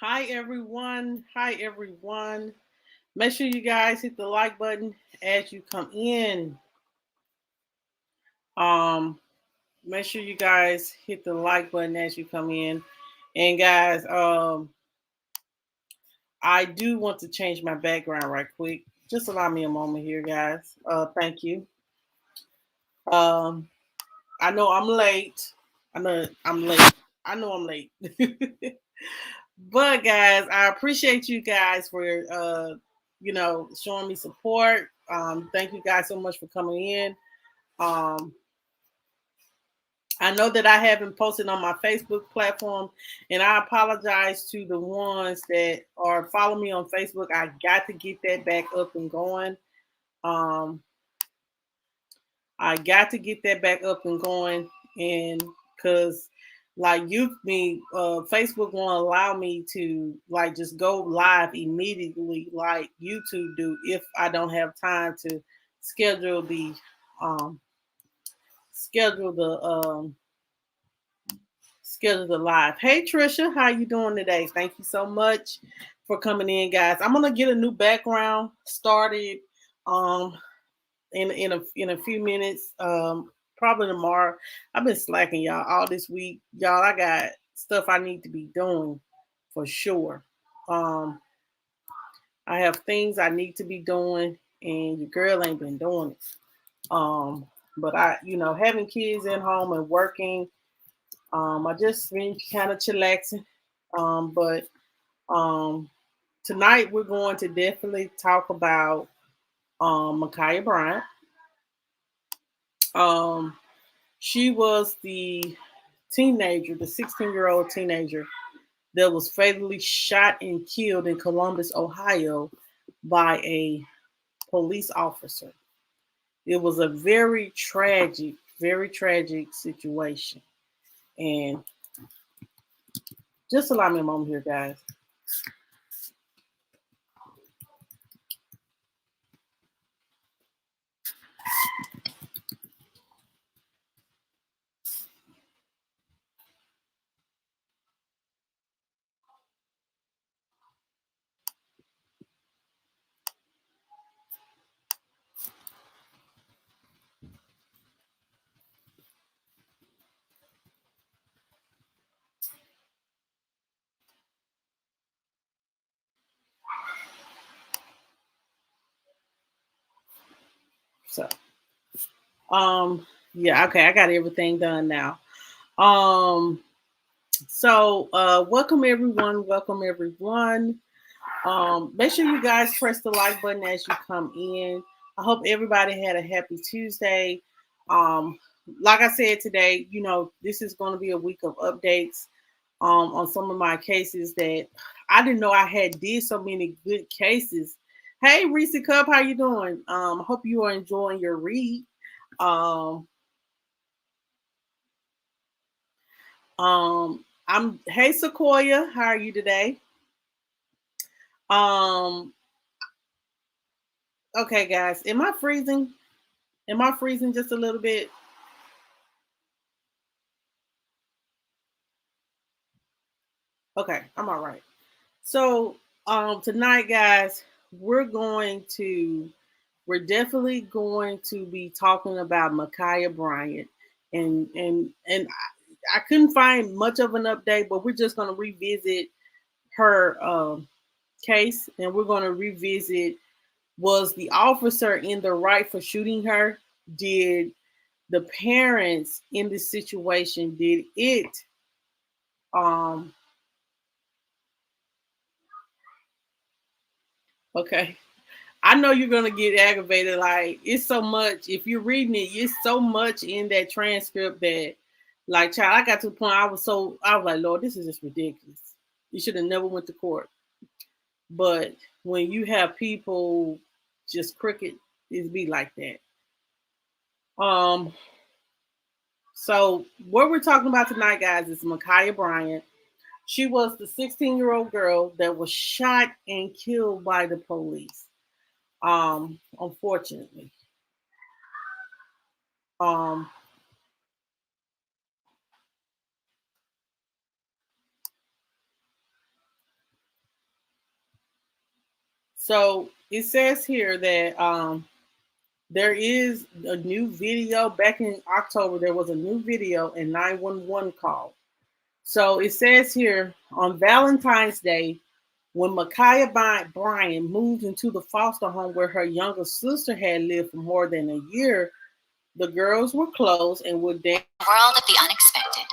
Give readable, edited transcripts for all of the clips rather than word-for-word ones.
Hi everyone. Hi everyone. Make sure you guys hit the like button as you come in. Um, Make sure you guys hit the like button as you come in. And guys, I do want to change my background right quick. Just allow me a moment here, guys. Thank you. Um, I know I'm late. I know I'm late. I know I'm late. But guys, I appreciate you guys for showing me support. Thank you guys so much for coming in. Um, I know that I haven't posted on my Facebook platform, and I apologize to the ones that are following me on Facebook. I got to get that back up and going. Um, I got to get that back up and going, and because Facebook won't allow me to like just go live immediately like YouTube do if I don't have time to schedule the um schedule the schedule the live. Hey Trisha, how you doing today? Thank you so much for coming in, guys. I'm gonna get a new background started. Um, in a few minutes. Probably tomorrow. I've been slacking y'all all this week. Y'all, I got stuff I need to be doing for sure. Um, I have things I need to be doing, and your girl ain't been doing it. But having kids at home and working, I just been kind of chillaxing. But um, tonight we're going to definitely talk about Micaiah Bryant. Um, She was the 16-year-old teenager that was fatally shot and killed in Columbus, Ohio by a police officer. It was a very tragic situation. And just allow me a moment here, guys. So, yeah, okay, I got everything done now. Um, welcome everyone. Welcome everyone. Make sure you guys press the like button as you come in. I hope everybody had a happy Tuesday. Um, like I said today, this is going to be a week of updates on some of my cases that I didn't know I had did so many good cases. Hey, Reese Cup, how you doing? Hope you are enjoying your read. Um, Hey Sequoia, how are you today? Um, okay, guys, am I freezing? Am I freezing just a little bit? Okay, I'm all right. So, tonight, guys, we're definitely going to be talking about Micaiah Bryant, and I couldn't find much of an update, but we're just going to revisit her case, and we're going to revisit, was the officer in the right for shooting her? Did the parents in this situation, did it um okay, I know you're gonna get aggravated. Like, it's so much. If you're reading it, it's so much in that transcript that, like, child, I got to the point I was like, Lord, this is just ridiculous. You should have never went to court. But when you have people just crooked, it be like that. Um, so what we're talking about tonight, guys, is Micaiah Bryant. She was the 16-year-old girl that was shot and killed by the police. Unfortunately. Um, So it says here that there is a new video. Back in October, there was a new video and 911 call. So it says here on Valentine's Day, when Micaiah Bryant moved into the foster home where her younger sister had lived for more than a year, the girls were close and would World of the unexpected.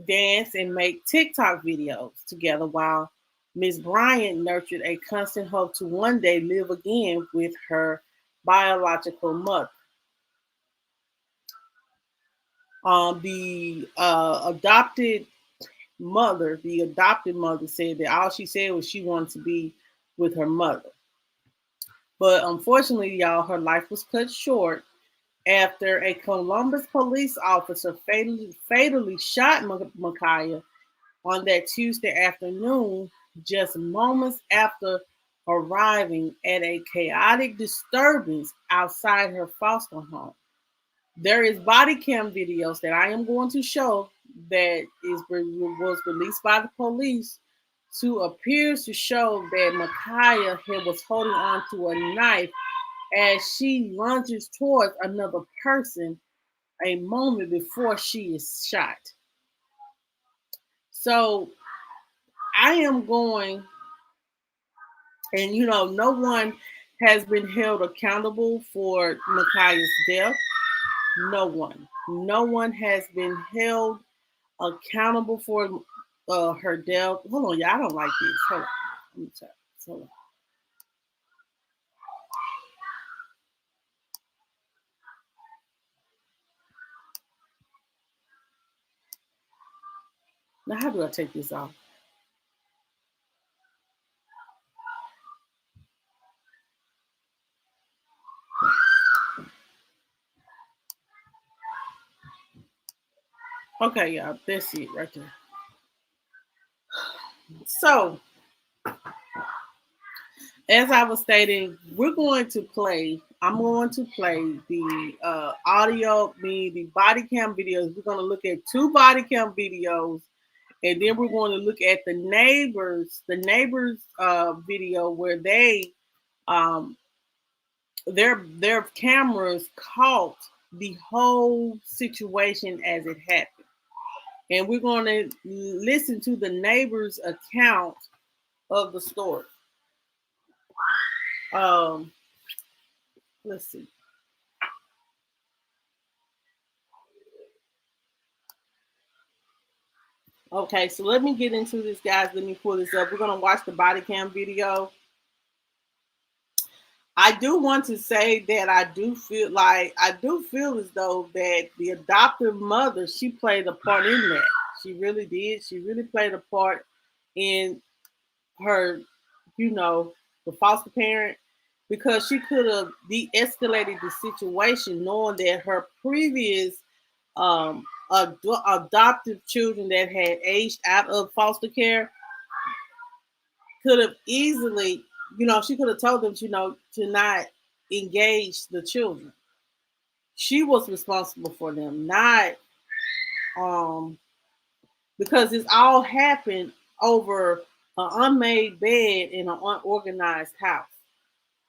dance and make TikTok videos together while Miss Bryant nurtured a constant hope to one day live again with her biological mother. The adopted mother said that all she said was she wanted to be with her mother. But unfortunately, y'all, her life was cut short after a Columbus police officer fatally shot Micaiah on that Tuesday afternoon, just moments after arriving at a chaotic disturbance outside her foster home. There is body cam videos that I am going to show that was released by the police to appears to show that Micaiah was holding on to a knife as she lunges towards another person a moment before she is shot. So I am going, and no one has been held accountable for Micaiah's death. No one. No one has been held accountable for her death. Hold on, y'all. I don't like this. Hold on. Let me try. Hold on. Now, how do I take this off? Okay, y'all. That's it right there. So, as I was stating, I'm going to play the the body cam videos. We're going to look at two body cam videos, and then we're going to look at the neighbors video where they their cameras caught the whole situation as it happened. And we're going to listen to the neighbor's account of the story. Let's see. Okay, so let me get into this, guys. Let me pull this up. We're going to watch the body cam video. I do want to say that I do feel as though that the adoptive mother, she played a part in that. She really did. She really played a part in her, the foster parent, because she could have de-escalated the situation knowing that her previous adoptive children that had aged out of foster care could have easily, she could have told them, to not engage the children. She was responsible for them, not because this all happened over an unmade bed in an unorganized house.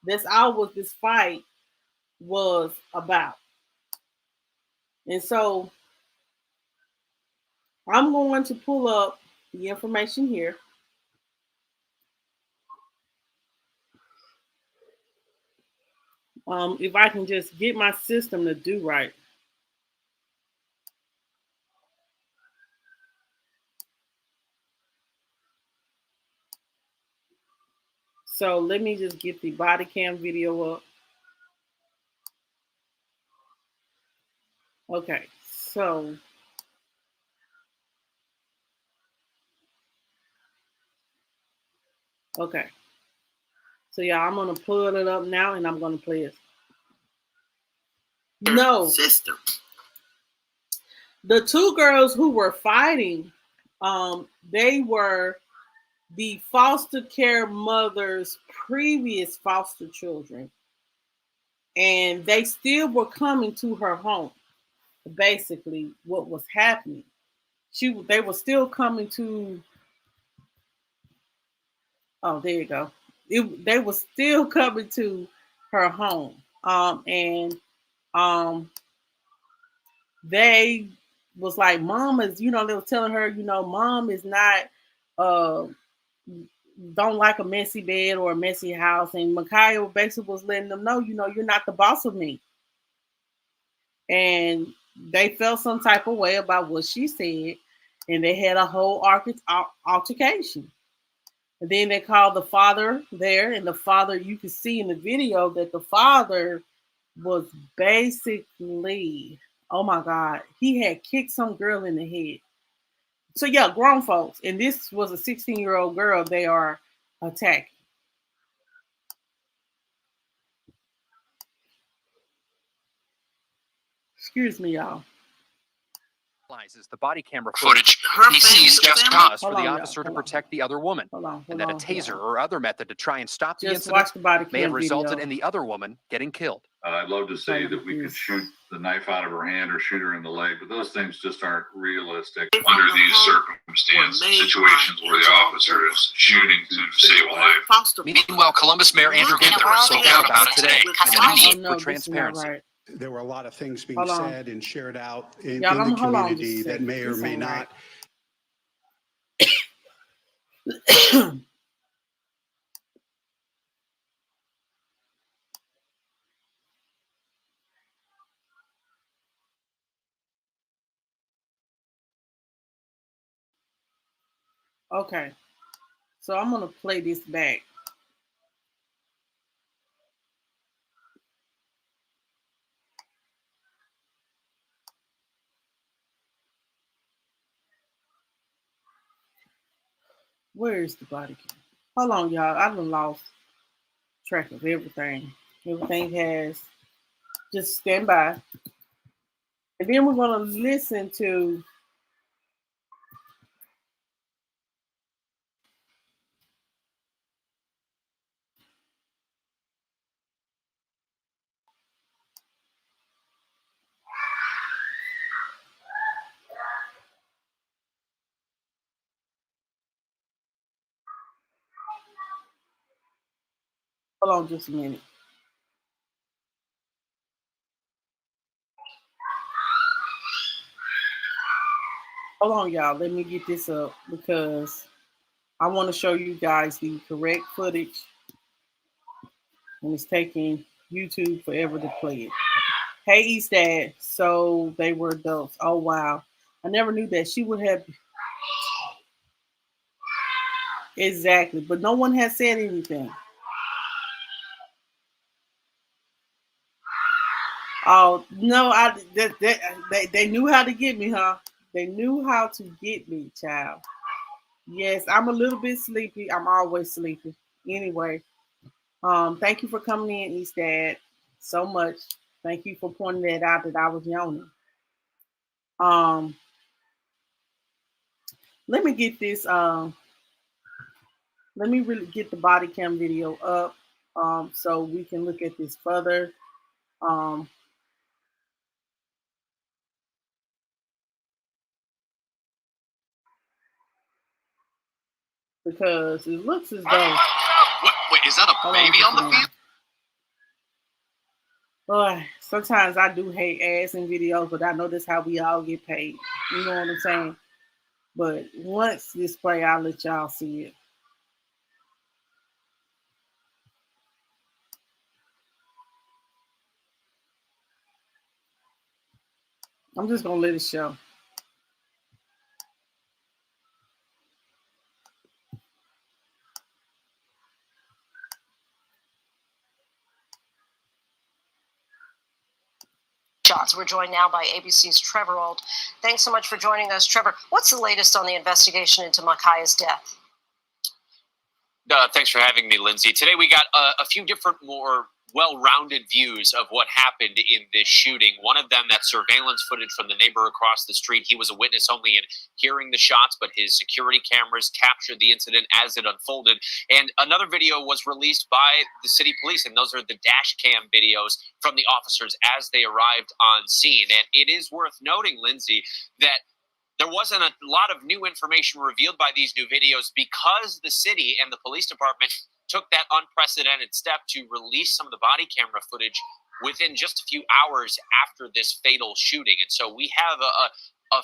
That's all what this fight was about. And so I'm going to pull up the information here. If I can just get my system to do right. So let me just get the body cam video up. Okay, so okay. So yeah, I'm gonna pull it up now and I'm gonna play it. No. Sister. The two girls who were fighting, they were the foster care mother's previous foster children. And they still were coming to her home. Basically, what was happening. They were still coming to. Oh, there you go. they were still coming to her home. And they was like, Mom is, they were telling her, Mom is not, don't like a messy bed or a messy house. And Micaiah basically was letting them know, you're not the boss of me. And they felt some type of way about what she said. And they had a whole altercation. And then they called the father there. And the father, you can see in the video that the father was basically, oh my God, he had kicked some girl in the head. So yeah, grown folks. And this was a 16-year-old girl they are attacking. Excuse me, y'all. The body camera footage. He sees just cause for the officer to protect the other woman, and that a taser or other method to try and stop the incident may have resulted in the other woman getting killed. I'd love to say that we could shoot the knife out of her hand or shoot her in the leg, but those things just aren't realistic under these situations where the officer is shooting to save a life. Meanwhile, Columbus Mayor Andrew Ginther spoke out about it today and the need for transparency. There were a lot of things being said and shared out in the community that may or may not. Okay, so I'm going to play this back. Where is the body cam? Hold on, y'all. I've lost track of everything. Everything has. Just stand by. And then we're going to listen to hold on just a minute. Hold on, y'all. Let me get this up because I want to show you guys the correct footage. And it's taking YouTube forever to play it. Hey, Eastad. So they were adults. Oh, wow. I never knew that. She would have. Exactly. But no one has said anything. Oh, no. They knew how to get me, huh? They knew how to get me, child. Yes, I'm a little bit sleepy. I'm always sleepy. Anyway, thank you for coming in, Eastad, so much. Thank you for pointing that out that I was yawning. Let me get this. Let me really get the body cam video up, so we can look at this further. Because it looks as though. Wait, is that a baby on the field? Boy, sometimes I do hate ads in videos, but I know that's how we all get paid. You know what I'm saying? But once this play, I'll let y'all see it. I'm just gonna let it show. We're joined now by ABC's Trevor Ault. Thanks so much for joining us, Trevor. What's the latest on the investigation into Micaiah's death? Thanks for having me, Lindsay. Today we got a few different, more well-rounded views of what happened in this shooting. One of them, that surveillance footage from the neighbor across the street. He was a witness only in hearing the shots, but his security cameras captured the incident as it unfolded. And another video was released by the city police, and those are the dash cam videos from the officers as they arrived on scene. And it is worth noting, Lindsay, that there wasn't a lot of new information revealed by these new videos because the city and the police department took that unprecedented step to release some of the body camera footage within just a few hours after this fatal shooting. And so we have a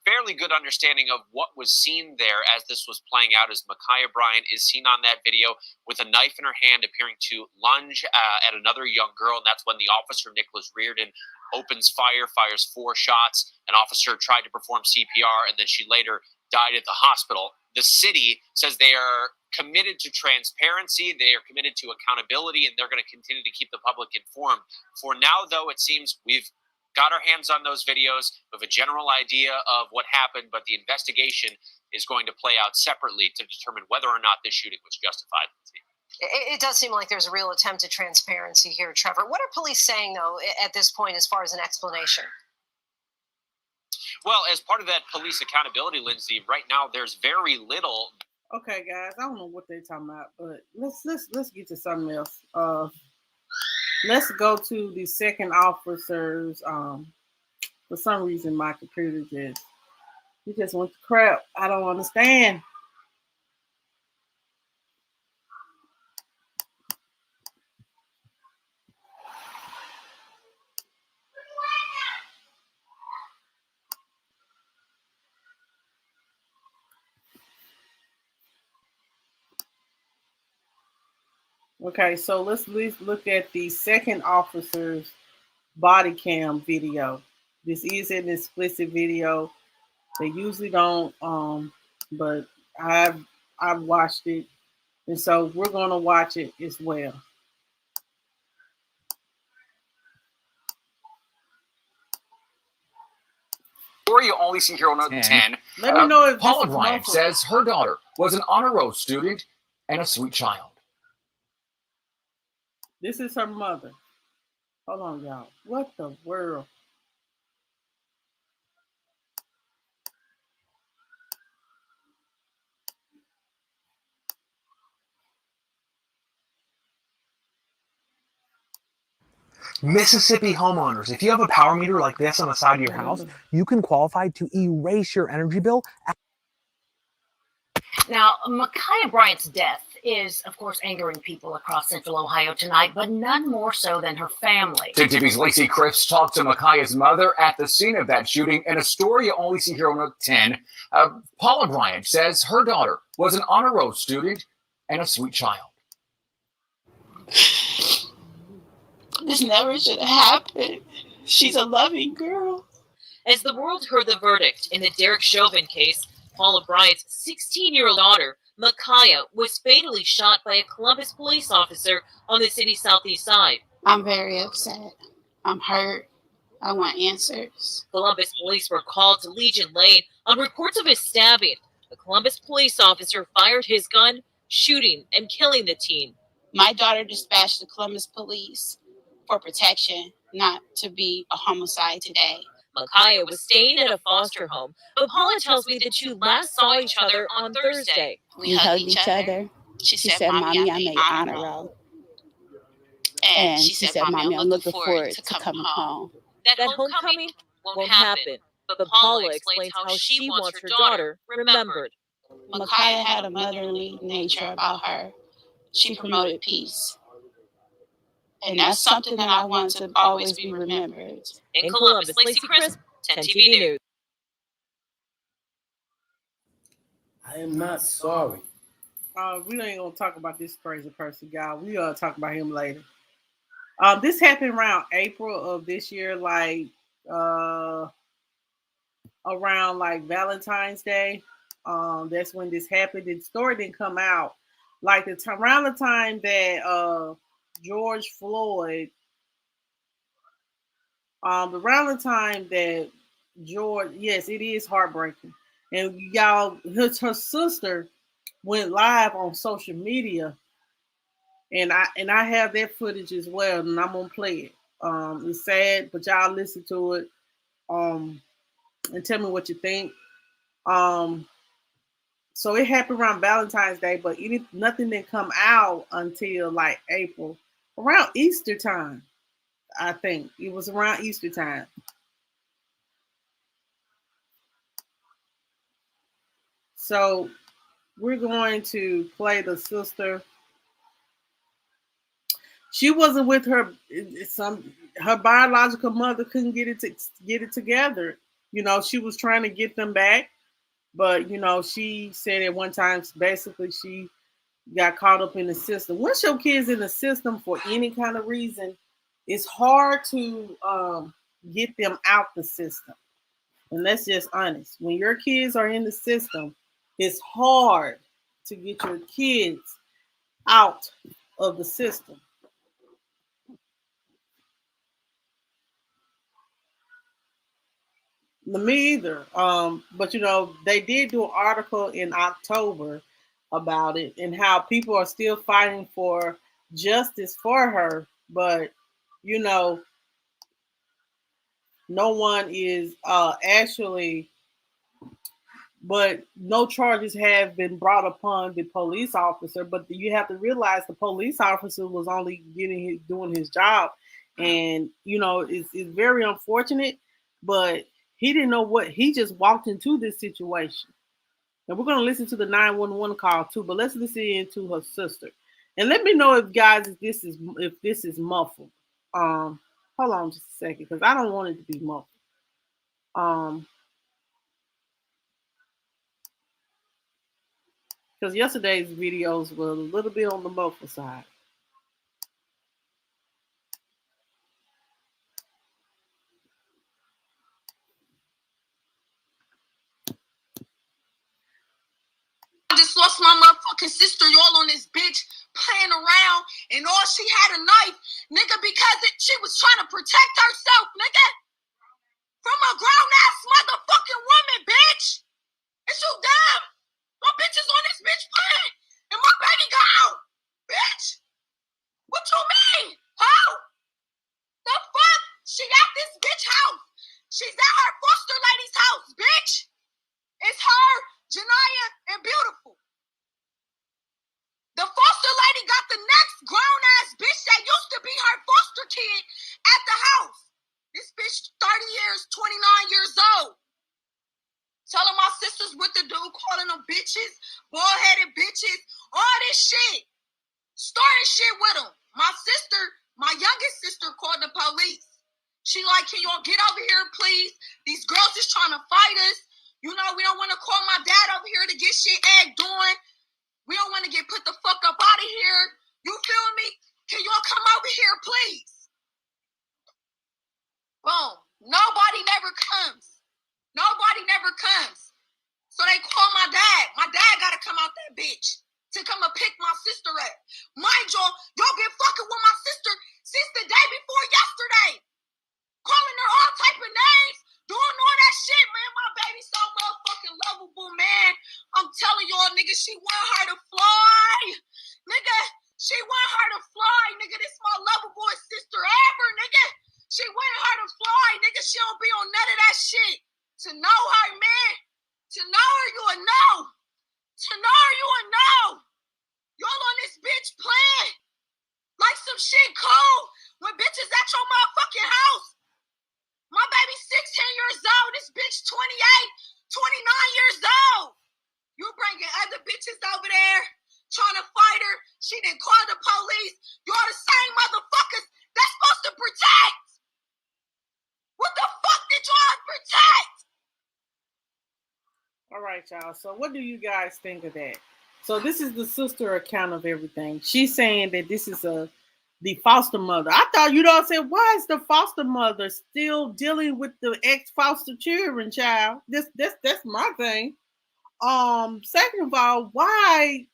fairly good understanding of what was seen there as this was playing out, as Micaiah Bryant is seen on that video with a knife in her hand, appearing to lunge at another young girl. And that's when the officer, Nicholas Reardon, opens fire, fires 4 shots. An officer tried to perform CPR, and then she later died at the hospital. The city says they are committed to transparency, they are committed to accountability, and they're going to continue to keep the public informed. For now, though, it seems we've got our hands on those videos. We have a general idea of what happened, but the investigation is going to play out separately to determine whether or not this shooting was justified. It does seem like there's a real attempt at transparency here, Trevor. What are police saying, though, at this point as far as an explanation? Well, as part of that police accountability, Lindsay, right now there's very little. Okay, guys, I don't know what they're talking about, but let's get to something else. Let's go to the second officers. For some reason, my computer just went to crap. I don't understand. Okay, so let's look at the second officer's body cam video. This is an explicit video. They usually don't, but I've watched it, and so we're gonna watch it as well. Story you only see here on 10. Let me know if Paula Bryant says her daughter was an honor roll student and a sweet child. This is her mother. Hold on, y'all. What the world? Mississippi homeowners, if you have a power meter like this on the side of your house, you can qualify to erase your energy bill. Now, Micaiah Bryant's death is, of course, angering people across Central Ohio tonight, but none more so than her family. TV's Lacey Cripps talked to Micaiah's mother at the scene of that shooting, in a story you only see here on 10. Paula Bryant says her daughter was an honor roll student and a sweet child. This never should have happened. She's a loving girl. As the world heard the verdict in the Derek Chauvin case, Paula Bryant's 16-year-old daughter, Micaiah, was fatally shot by a Columbus police officer on the city's southeast side. I'm very upset. I'm hurt. I want answers. Columbus police were called to Legion Lane on reports of a stabbing. The Columbus police officer fired his gun, shooting and killing the teen. My daughter dispatched the Columbus police for protection, not to be a homicide today. Micaiah was staying at a foster home, but Paula tells me the two last saw each other on Thursday. We hugged each other. She said, Mommy, I made honor roll. And she said, Mommy, I'm looking forward to coming home. That homecoming won't happen, but Paula explains how she wants her daughter remembered. Micaiah had a motherly nature about her. She promoted peace. And that's something that I want to always be remembered. In Columbus, Lacey Cripps, 10 TV News. I am not sorry. We ain't gonna talk about this crazy person, guy. We gonna talk about him later. This happened around April of this year, like around like Valentine's Day. That's when this happened. The story didn't come out like around the time that George Floyd, around the time that George, yes, it is heartbreaking. And y'all, her sister went live on social media, and I have that footage as well, and I'm gonna play it. It's sad, but y'all listen to it, and tell me what you think. So it happened around Valentine's Day, but nothing didn't come out until like April. Around Easter time, I think. It was around Easter time. So we're going to play the sister She wasn't with her. Her biological mother couldn't get it together. You know, she was trying to get them back, but you know, she said at one time, basically, she got caught up in the system. Once your kids in the system for any kind of reason, it's hard to get them out the system. And that's just honest. When your kids are in the system, it's hard to get your kids out of the system. Me either. But you know, they did do an article in October about it and how people are still fighting for justice for her. But you know, no one is actually, but no charges have been brought upon the police officer. But you have to realize the police officer was only doing his job, and you know, it's very unfortunate, but he didn't know what he just walked into this situation. And we're gonna listen to the 911 call too, but let's listen into her sister. And let me know if guys, if this is muffled. Hold on just a second, because I don't want it to be muffled. Because yesterday's videos were a little bit on the muffled side. I just lost my motherfucking sister, y'all, on this bitch playing around, and all she had a knife, nigga, because she was trying to protect herself, nigga, from a grown-ass motherfucking woman, bitch. Is you dumb? My bitch is on this bitch playing, and my baby got out, bitch. What you mean? How? The fuck? She at this bitch house. She's at her foster lady's house, bitch. It's her, Janiyah, and Beautiful. The foster lady got the next grown-ass bitch that used to be her foster kid at the house. This bitch 30 years, 29 years old. Telling my sisters what to do, calling them bitches, bald-headed bitches, all this shit. Starting shit with them. My youngest sister called the police. She like, can y'all get over here, please? These girls is trying to fight us. You know, we don't want to call my dad over here to get shit egged on. We don't want to get put the fuck up out of here. You feel me? Can y'all come over here, please? Boom. Nobody never comes. Nobody never comes. So they call my dad. My dad got to come out that bitch to come and pick my sister up. Mind y'all been fucking with my sister since the day before yesterday. Calling her all type of names, doing all that shit, man. My baby's so motherfucking lovable, man. I'm telling y'all, nigga, she want her to fly. Nigga, she want her to fly, nigga. This my lovable sister ever, nigga. She want her to fly, nigga. She don't be on none of that shit. To know her, man. To know her, you will know. To know her, you will know. Y'all on this bitch playing like some shit cool when bitches at your motherfucking house. My baby's 16 years old. This bitch 28, 29 years old. You bringing other bitches over there trying to fight her. She didn't call the police. You're the same motherfuckers that's supposed to protect. What the fuck did y'all protect? All right, y'all. So what do you guys think of that? So this is the sister account of everything. She's saying that this is the foster mother. I thought, you know what I'm saying? Why is the foster mother still dealing with the ex-foster children, child? That's my thing. Second of all, why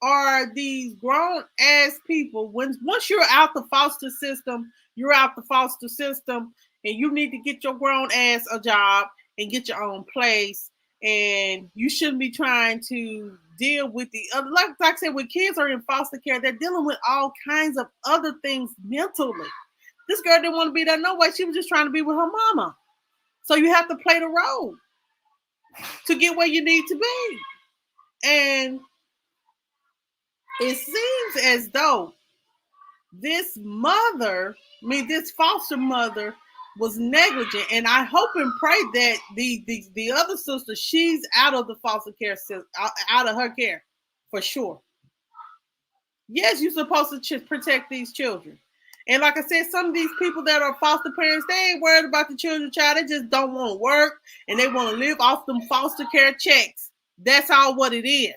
are these grown-ass people, once you're out the foster system, you're out the foster system, and you need to get your grown ass a job and get your own place, and you shouldn't be trying to deal with the other, like I said, when kids are in foster care, they're dealing with all kinds of other things mentally. This girl didn't want to be there no way. She was just trying to be with her mama. So you have to play the role to get where you need to be. And it seems as though this foster mother was negligent, and I hope and pray that the other sister, she's out of the foster care system, out of her care for sure. Yes, you're supposed to protect these children. And like I said, some of these people that are foster parents, they ain't worried about the children, child. They just don't want to work and they want to live off them foster care checks. That's all what it is.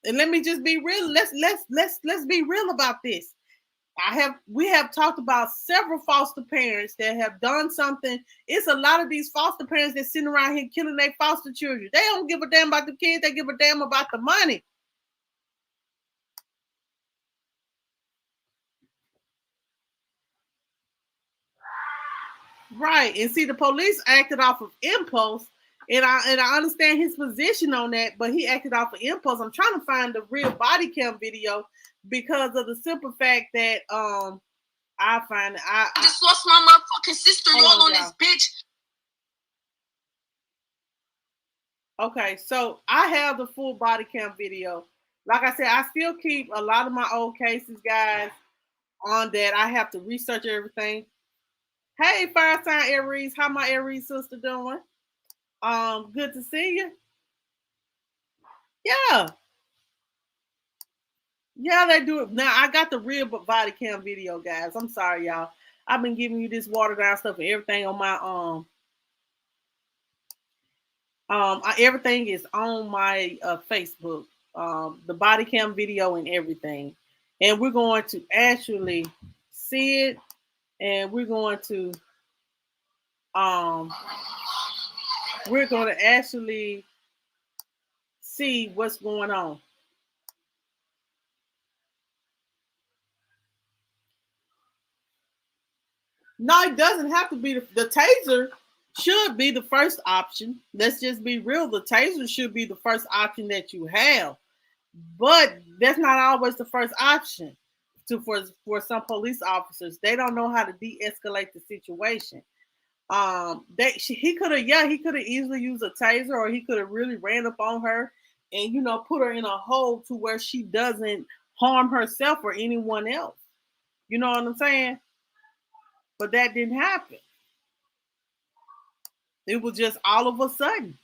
And let me just be real. Let's be real about this. We have talked about several foster parents that have done something. It's a lot of these foster parents that sitting around here killing their foster children. They don't give a damn about the kids. They give a damn about the money. Right. And see, the police acted off of impulse. And I understand his position on that, but he acted off of impulse. I'm trying to find the real body cam video because of the simple fact that I find I just lost my motherfucking sister. Y'all on this bitch. Okay, so I have the full body cam video. Like I said, I still keep a lot of my old cases, guys, on that. I have to research everything. Hey, Fire Sign Aries, how my Aries sister doing? Good to see you. Yeah, they do it. Now, I got the real body cam video, guys. I'm sorry, y'all. I've been giving you this watered down stuff and everything on my everything is on my Facebook. The body cam video and everything. And we're going to actually see it, and we're going to actually see what's going on. No, it doesn't have to be the taser should be the first option. Let's just be real. The taser should be the first option that you have. But that's not always the first option for some police officers. They don't know how to de-escalate the situation. He could have easily used a taser, or he could have really ran up on her and put her in a hole to where she doesn't harm herself or anyone else. You know what I'm saying? But that didn't happen. It was just all of a sudden.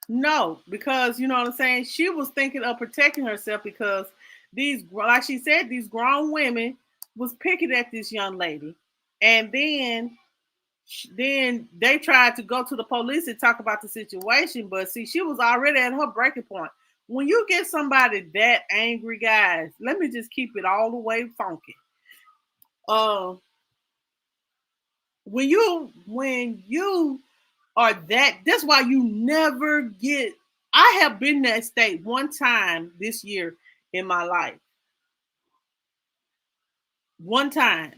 No, because you know what I'm saying? She was thinking of protecting herself because like she said, these grown women was picking at this young lady. And then they tried to go to the police and talk about the situation. But see, she was already at her breaking point. When you get somebody that angry, guys, let me just keep it all the way funky. When you are that's why you never get. I have been in that state one time this year in my life. One time.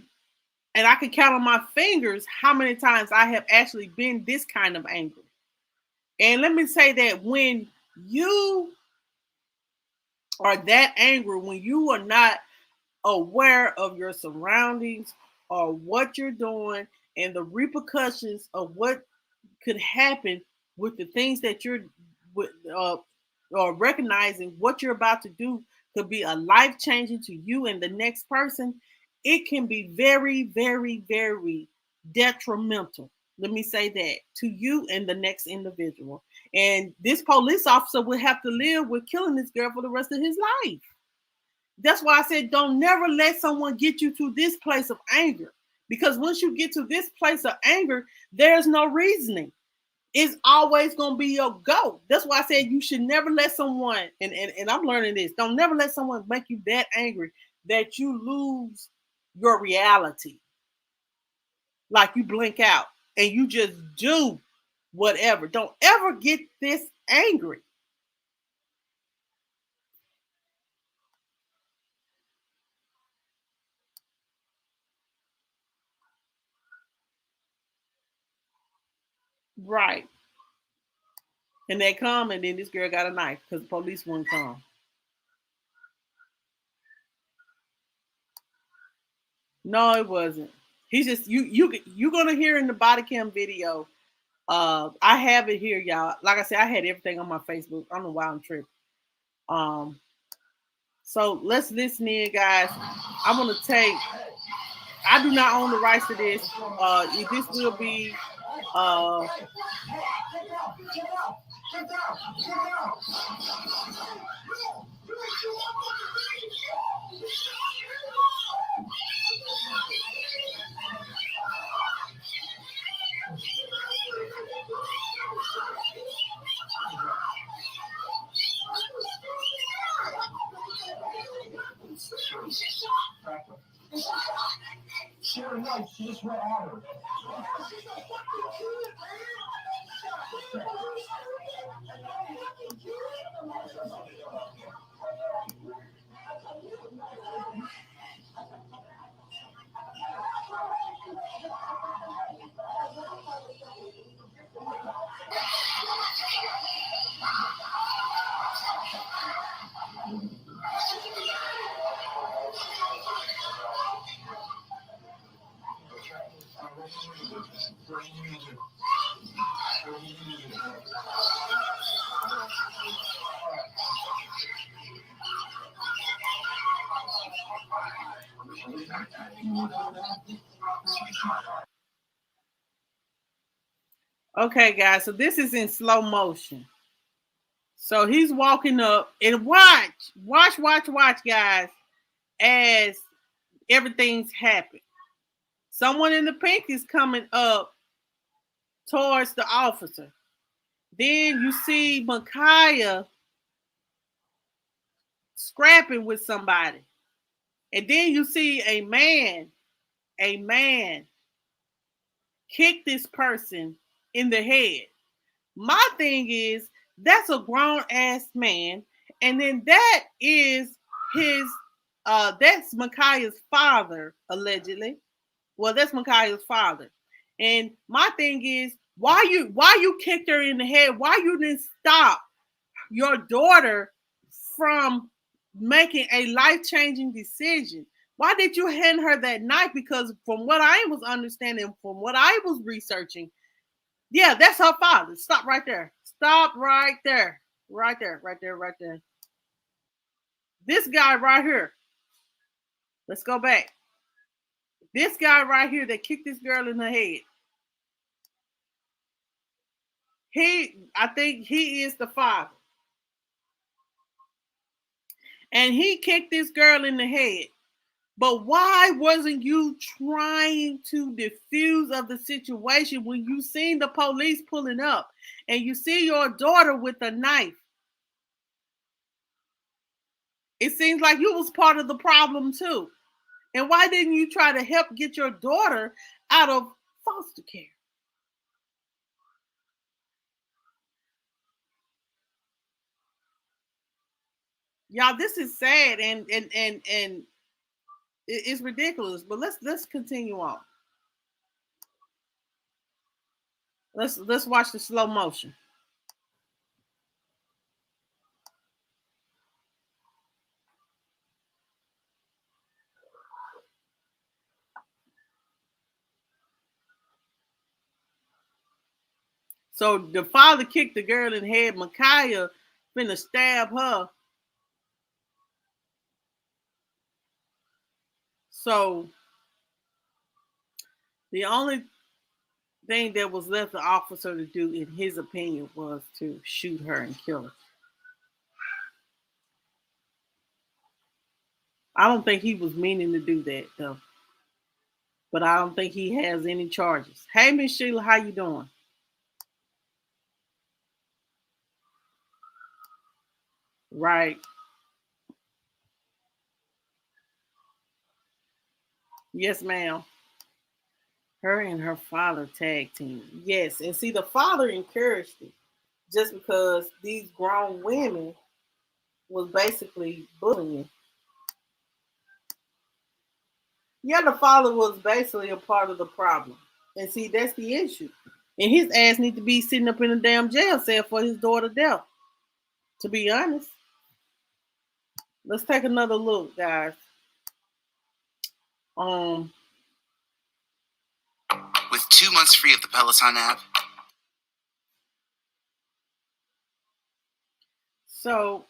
And I can count on my fingers how many times I have actually been this kind of angry. And let me say that when you are that angry, when you are not aware of your surroundings or what you're doing and the repercussions of what could happen with the things that you're or recognizing what you're about to do could be a life changing to you and the next person, it can be very, very, very detrimental. Let me say that to you and the next individual. And this police officer will have to live with killing this girl for the rest of his life. That's why I said, don't never let someone get you to this place of anger. Because once you get to this place of anger, there's no reasoning. It's always going to be your go. That's why I said you should never let someone, and I'm learning this, don't never let someone make you that angry that you lose your reality. Like you blink out and you just do whatever. Don't ever get this angry. Right. And they come, and then this girl got a knife because the police wouldn't come. No, it wasn't. He's just you're gonna hear in the body cam video. I have it here, y'all. Like I said, I had everything on my Facebook. I don't know why I'm tripping. So let's listen in, guys. I do not own the rights to this. This will be Okay, guys, so this is in slow motion. So he's walking up, and watch, guys, as everything's happened. Someone in the pink is coming up towards the officer. Then you see Micaiah scrapping with somebody. And then you see a man kick this person in the head. My thing is, that's a grown ass man, and then that is that's Micaiah's father, allegedly. Well, that's Micaiah's father. And my thing is, why you kicked her in the head? Why you didn't stop your daughter from making a life-changing decision? Why did you hand her that knife? Because from what I was understanding, from what I was researching, yeah, that's her father. Stop right there. Stop right there. Right there. This guy right here. Let's go back. This guy right here that kicked this girl in the head. I think he is the father. And he kicked this girl in the head. But why wasn't you trying to diffuse of the situation when you seen the police pulling up and you see your daughter with a knife? It seems like you was part of the problem too. And why didn't you try to help get your daughter out of foster care? Y'all, this is sad and it's ridiculous. But let's continue on. Let's watch the slow motion. So the father kicked the girl in the head. Micaiah finna stab her. So the only thing that was left the officer to do, in his opinion, was to shoot her and kill her. I don't think he was meaning to do that, though. But I don't think he has any charges. Hey, Miss Sheila, how you doing? Right. Yes, ma'am. Her and her father tag team. Yes, and see, the father encouraged it just because these grown women was basically bullying. Yeah, the father was basically a part of the problem. And see, that's the issue. And his ass need to be sitting up in a damn jail cell for his daughter's death. To be honest. Let's take another look, guys. With 2 months free of the Peloton app. So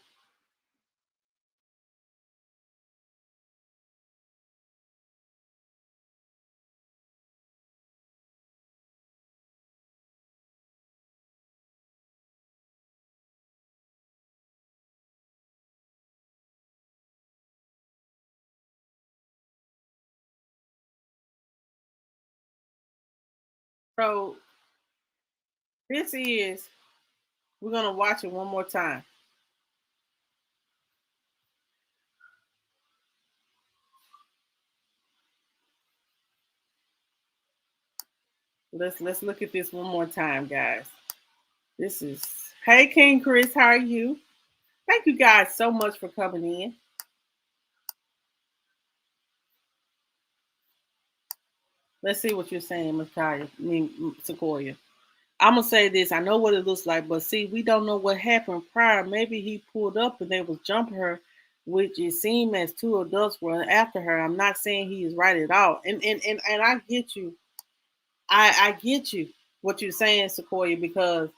So we're going to watch it one more time. Let's look at this one more time, guys. This is, hey, King Chris, how are you? Thank you guys so much for coming in. Let's see what you're saying, Sequoia. I'm going to say this. I know what it looks like, but see, we don't know what happened prior. Maybe he pulled up and they was jumping her, which it seemed as two adults were after her. I'm not saying he is right at all. And I get you. I get you, what you're saying, Sequoia, because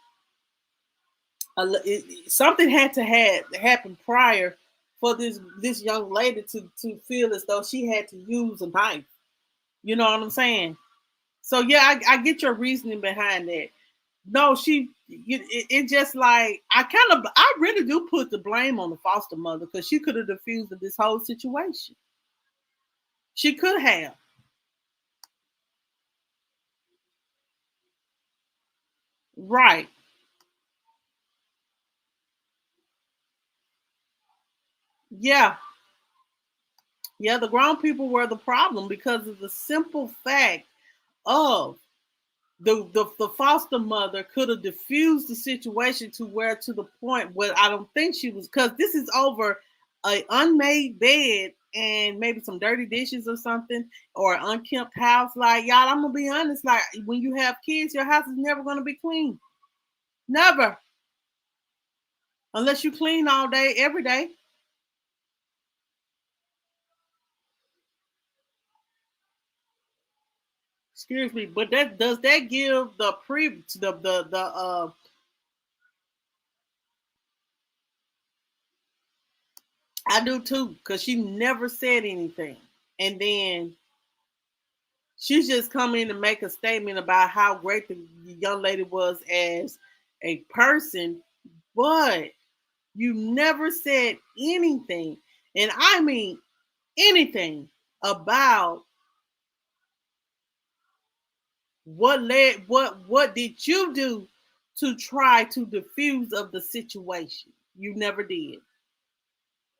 something had to happen prior for this young lady to feel as though she had to use a knife. You know what I'm saying? So yeah, I get your reasoning behind that. No, it just like I really do put the blame on the foster mother because she could have diffused this whole situation. She could have. Right. Yeah. Yeah, the grown people were the problem because of the simple fact of the foster mother could have diffused the situation to the point where I don't think she was, because this is over an unmade bed and maybe some dirty dishes or something, or an unkempt house. Like, y'all, I'm gonna be honest, like when you have kids, your house is never gonna be clean. Never. Unless you clean all day, every day. Excuse me, but does that give I do too, because she never said anything. And then she's just come in to make a statement about how great the young lady was as a person, but you never said anything, and I mean anything, about what did you do to try to diffuse of the situation. You never did.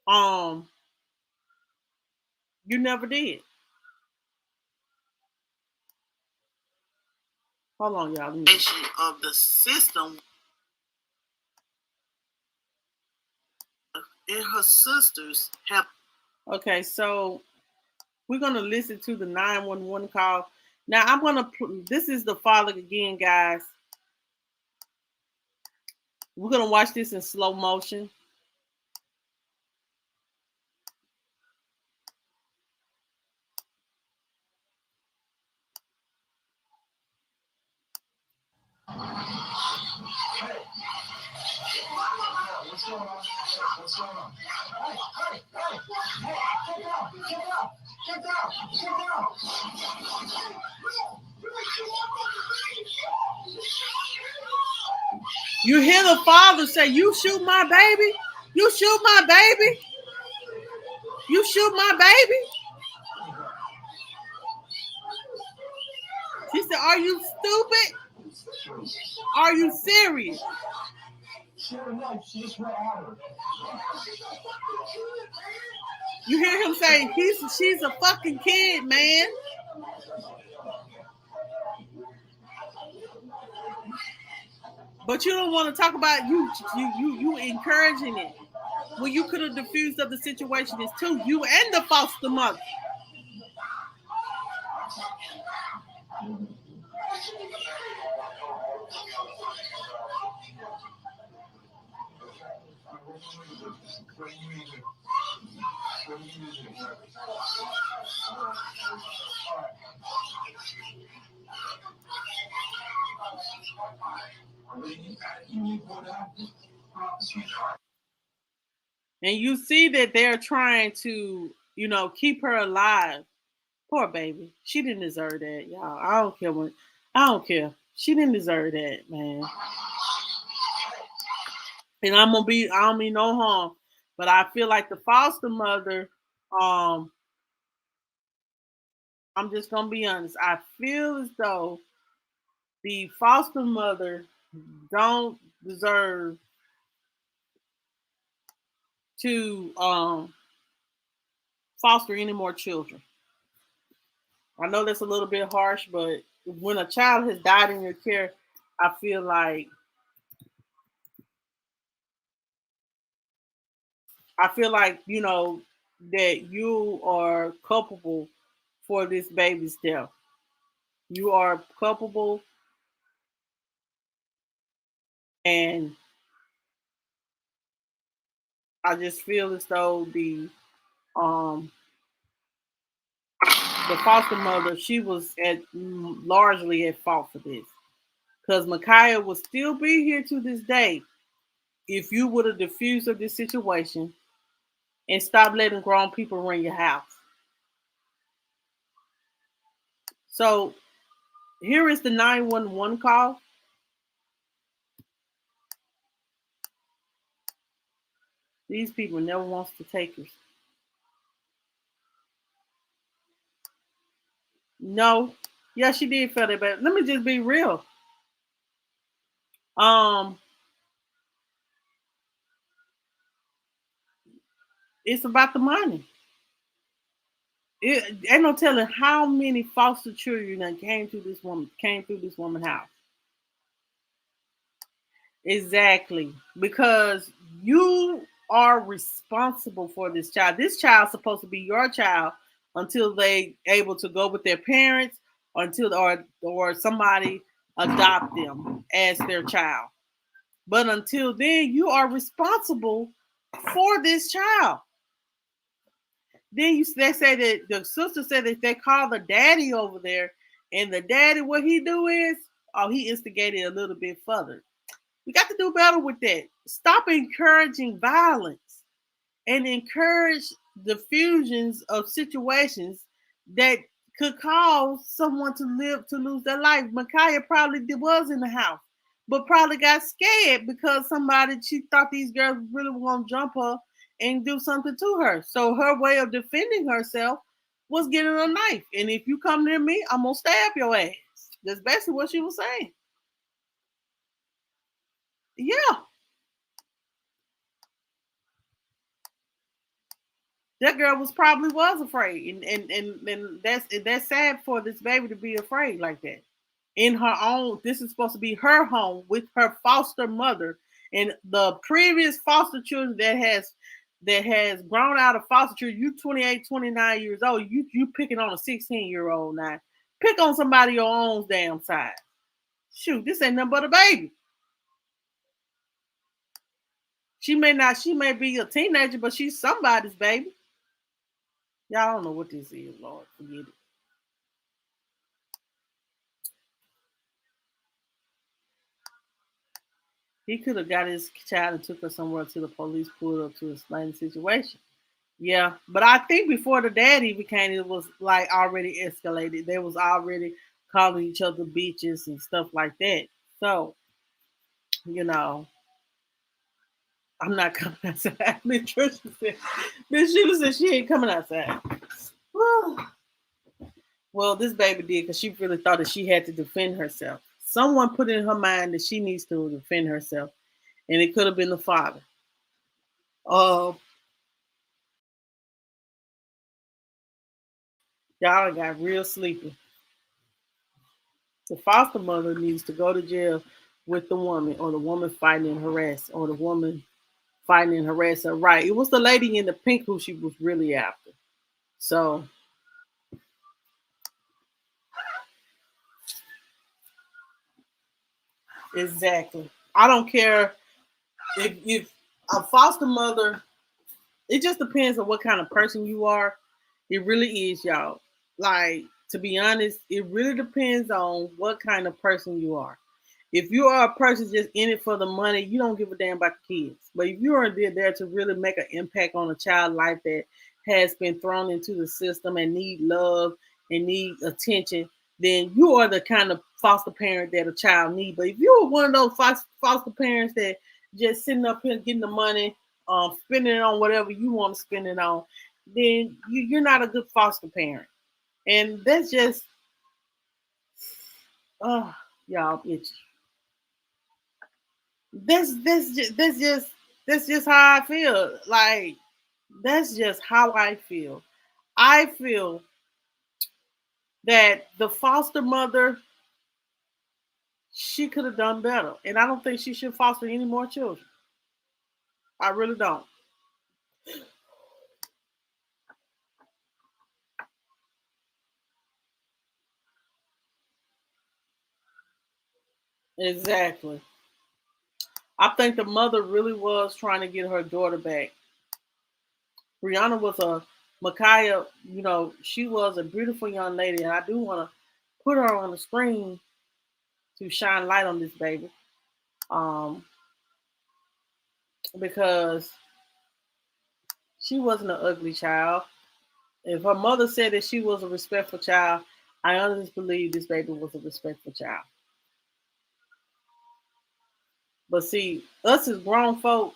You never did. Hold on, y'all. Of the system, and her sisters have. Okay, so we're gonna listen to the 911 call. Now I'm gonna. This is the father again, guys. We're gonna watch this in slow motion. What's going on? What's going on? Hey, get down, get down, get down, get down. You hear the father say, "You shoot my baby? You shoot my baby? You shoot my baby?" She said, "Are you stupid? Are you serious?" You hear him say, "She's a fucking kid, man." But you don't want to talk about you encouraging it. Well, you could have diffused of the situation is too. You and the foster mother. And you see that they're trying to, keep her alive. Poor baby. She didn't deserve that, y'all. I don't care. She didn't deserve that, man. And I don't mean no harm, but I feel like the foster mother, I'm just gonna be honest. I feel as though the foster mother don't deserve to foster any more children. I know that's a little bit harsh, but when a child has died in your care, I feel like you know that you are culpable for this baby's death. You are culpable, and I just feel as though the foster mother, she was largely at fault for this, because Micaiah would still be here to this day if you would have diffused of this situation and stopped letting grown people run your house. So here is the 911 call. These people never wants to take us. No, yeah, she did feel that bad. Let me just be real. It's about the money. It ain't no telling how many foster children that came through this woman's house. Exactly, because you are responsible for this child. This child's supposed to be your child until they able to go with their parents, or somebody adopt them as their child. But until then, you are responsible for this child. Then they say that the sister said that they call the daddy over there, and the daddy, what he do is, he instigated a little bit further. We got to do better with that. Stop encouraging violence and encourage the fusions of situations that could cause someone to lose their life. Micaiah probably was in the house, but probably got scared because she thought these girls really were going to jump her and do something to her. So her way of defending herself was getting a knife. And if you come near me, I'm going to stab your ass. That's basically what she was saying. Yeah. That girl was afraid. And that's sad for this baby to be afraid like that. In her own, this is supposed to be her home with her foster mother. And the previous foster children that has grown out of foster children, you 28, 29 years old, you picking on a 16-year-old now. Pick on somebody your own damn size. Shoot, this ain't nothing but a baby. She may be a teenager, but she's somebody's baby. Y'all don't know what this is, Lord. Forget it. He could have got his child and took her somewhere till the police pulled up to explain the situation. Yeah, but I think before the daddy became, it was like already escalated. They was already calling each other bitches and stuff like that. So, I'm not coming outside. Miss Sheila said she ain't coming outside. Well, this baby did, because she really thought that she had to defend herself. Someone put in her mind that she needs to defend herself, and it could have been the father. Y'all got real sleepy. The foster mother needs to go to jail with the woman, or the woman fighting and harass, or the woman fighting and harass her. Right. It was the lady in the pink who she was really after. So exactly. I don't care if a foster mother, it just depends on what kind of person you are. It really is, y'all. Like, to be honest, it really depends on what kind of person you are. If you are a person just in it for the money, you don't give a damn about the kids. But if you are there to really make an impact on a child's life that has been thrown into the system and need love and need attention, then you are the kind of foster parent that a child needs. But if you are one of those foster parents that just sitting up here getting the money, spending it on whatever you want to spend it on, then you're not a good foster parent. And that's just, Y'all itchy. That's just how I feel. Like, that's just how I feel. I feel that the foster mother, she could have done better. And I don't think she should foster any more children. I really don't. Exactly. I think the mother really was trying to get her daughter back. Brianna was Micaiah, she was a beautiful young lady, and I do want to put her on the screen to shine light on this baby. Because she wasn't an ugly child. If her mother said that she was a respectful child, I honestly believe this baby was a respectful child. But see, us as grown folk,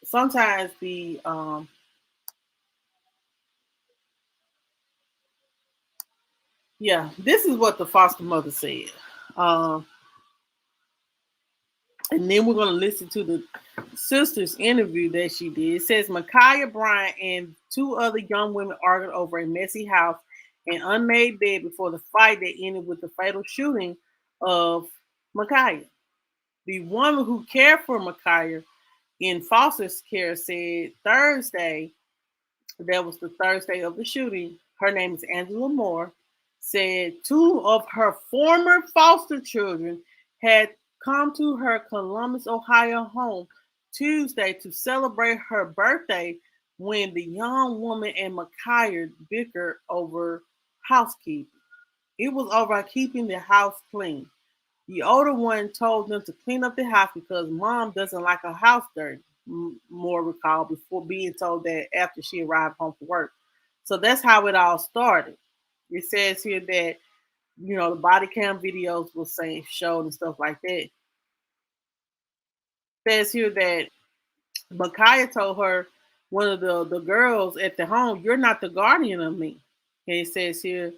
sometimes this is what the foster mother said. And then we're going to listen to the sister's interview that she did. It says Micaiah Bryant and two other young women argued over a messy house and unmade bed before the fight that ended with the fatal shooting of Micaiah. The woman who cared for Micaiah in foster care said Thursday, that was the Thursday of the shooting, her name is Angela Moore, said two of her former foster children had come to her Columbus, Ohio home Tuesday to celebrate her birthday when the young woman and Micaiah bickered over housekeeping. It was over keeping the house clean. The older one told them to clean up the house because mom doesn't like her house dirty, Moore recalled before being told that after she arrived home from work. So that's how it all started. It says here that, the body cam videos were showed and stuff like that. It says here that Micaiah told her, one of the girls at the home, "You're not the guardian of me." And it says here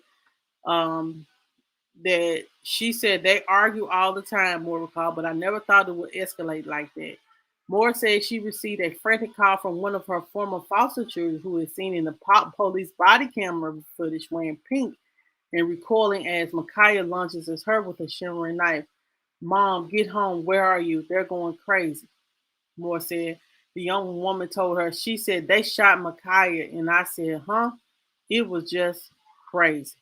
that she said they argue all the time, Moore recalled, but I never thought it would escalate like that. Moore said she received a frantic call from one of her former foster children who is seen in the police body camera footage wearing pink and recoiling as Micaiah launches at her with a shimmering knife. "Mom, get home. Where are you? They're going crazy," Moore said. The young woman told her, she said, "They shot Micaiah." And I said, "Huh?" It was just crazy.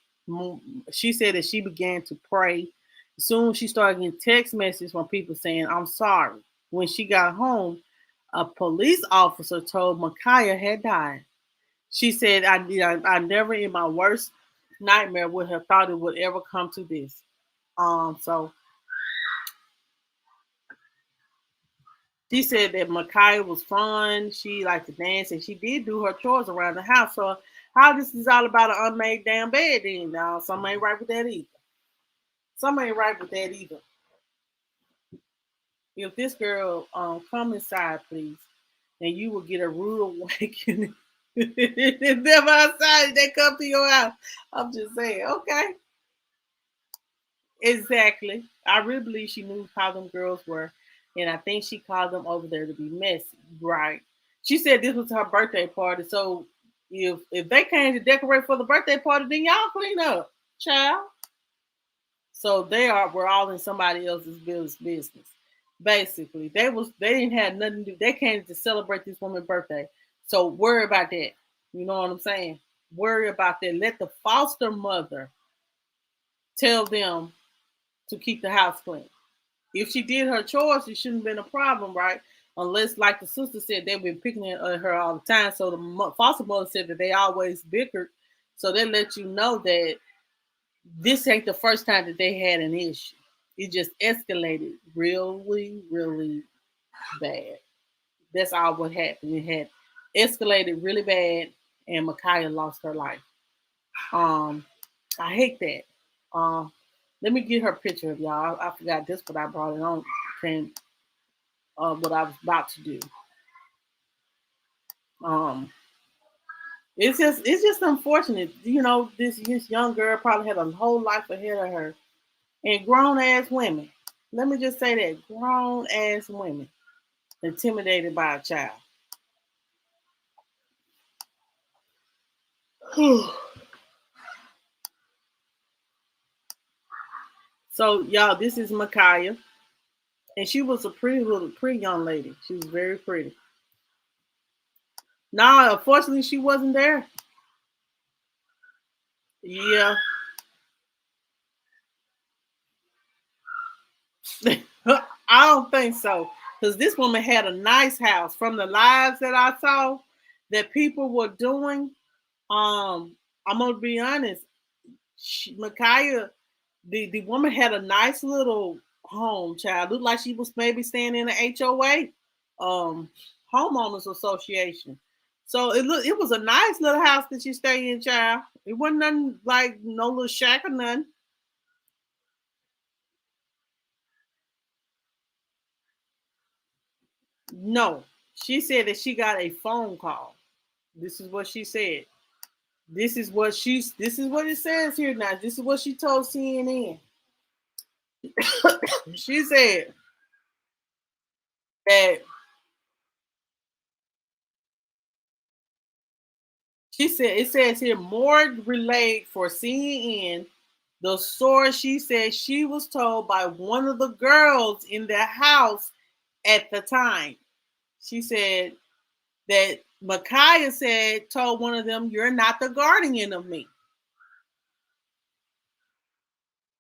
She said that she began to pray. Soon she started getting text messages from people saying, "I'm sorry." When she got home, a police officer told Micaiah had died. She said, I never in my worst nightmare would have thought it would ever come to this. So she said that Micaiah was fun. She liked to dance and she did do her chores around the house. So how this is all about an unmade damn bed then, now? Something ain't right with that either. Something ain't right with that either. If this girl come inside, please, and you will get a rude awakening. If they're outside, they come to your house. I'm just saying, okay. Exactly. I really believe she knew how them girls were, and I think she called them over there to be messy. Right. She said this was her birthday party, so if they came to decorate for the birthday party, then y'all clean up, child. So we're all in somebody else's business. Basically, they didn't have nothing to do. They came to celebrate this woman's birthday. So worry about that. You know what I'm saying? Worry about that. Let the foster mother tell them to keep the house clean. If she did her chores, it shouldn't have been a problem, right? Unless, like the sister said, they've been picking at her all the time. So the foster mother said that they always bickered. So they let you know that this ain't the first time that they had an issue. It just escalated really, really bad. That's all what happened. It had escalated really bad, and Micaiah lost her life. I hate that. Let me get her picture of y'all. I forgot this, but I brought it on. What I was about to do. It's just unfortunate. This young girl probably had a whole life ahead of her, And grown ass women. Let me just say that. Grown ass women intimidated by a child. So y'all, this is Micaiah. And she was a pretty young lady. She was very pretty. No, unfortunately, she wasn't there. Yeah. I don't think so. Because this woman had a nice house. From the lives that I saw that people were doing, I'm gonna be honest. Micaiah, the woman had a nice little home, child. Looked like she was maybe staying in an HOA, homeowners association. So it was a nice little house that she stayed in, child. It wasn't nothing like no little shack or nothing. No, she said that she got a phone call. This is what she said. This is what it says here now. This is what she told CNN. She said that it says here more relayed for CNN. The source, she said she was told by one of the girls in the house at the time. She said that Micaiah told one of them, "You're not the guardian of me."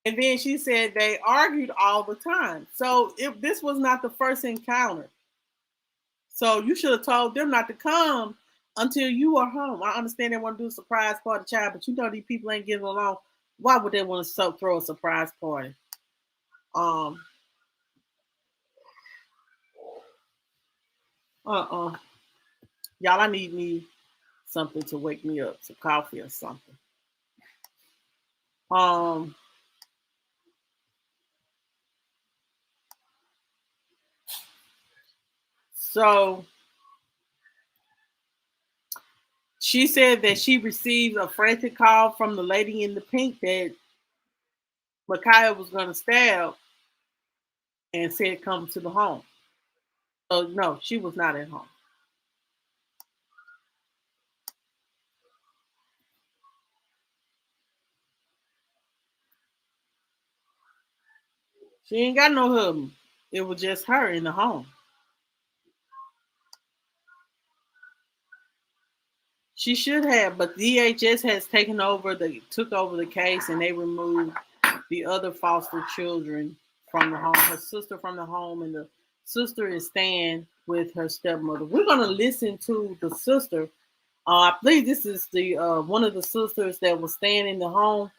And then she said they argued all the time. So this was not the first encounter. So you should have told them not to come until you are home. I understand they want to do a surprise party, child, but you know these people ain't getting along. Why would they want to throw a surprise party? Y'all, I need me something to wake me up, some coffee or something. So she said that she received a frantic call from the lady in the pink that Micaiah was going to stab and said, "Come to the home." So no, she was not at home. She ain't got no husband. It was just her in the home. She should have, but DHS has took over the case, and they removed the other foster children from the home. Her sister from the home, and the sister is staying with her stepmother. We're gonna listen to the sister. I believe this is the one of the sisters that was staying in the home.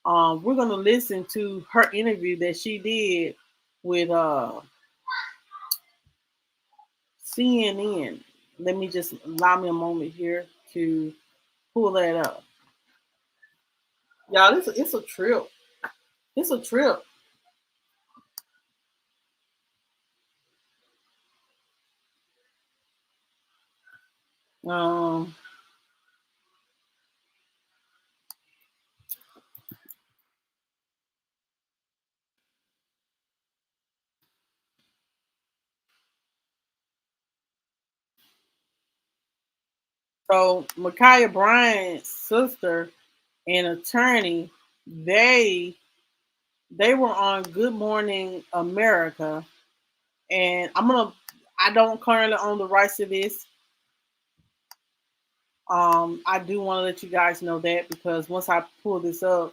We're gonna listen to her interview that she did with CNN. Let me just allow me a moment here to pull that up. Y'all, it's a trip. It's a trip. So Micaiah Bryant's sister and attorney, they were on Good Morning America, and I don't currently own the rights to this. I do want to let you guys know that, because once I pull this up,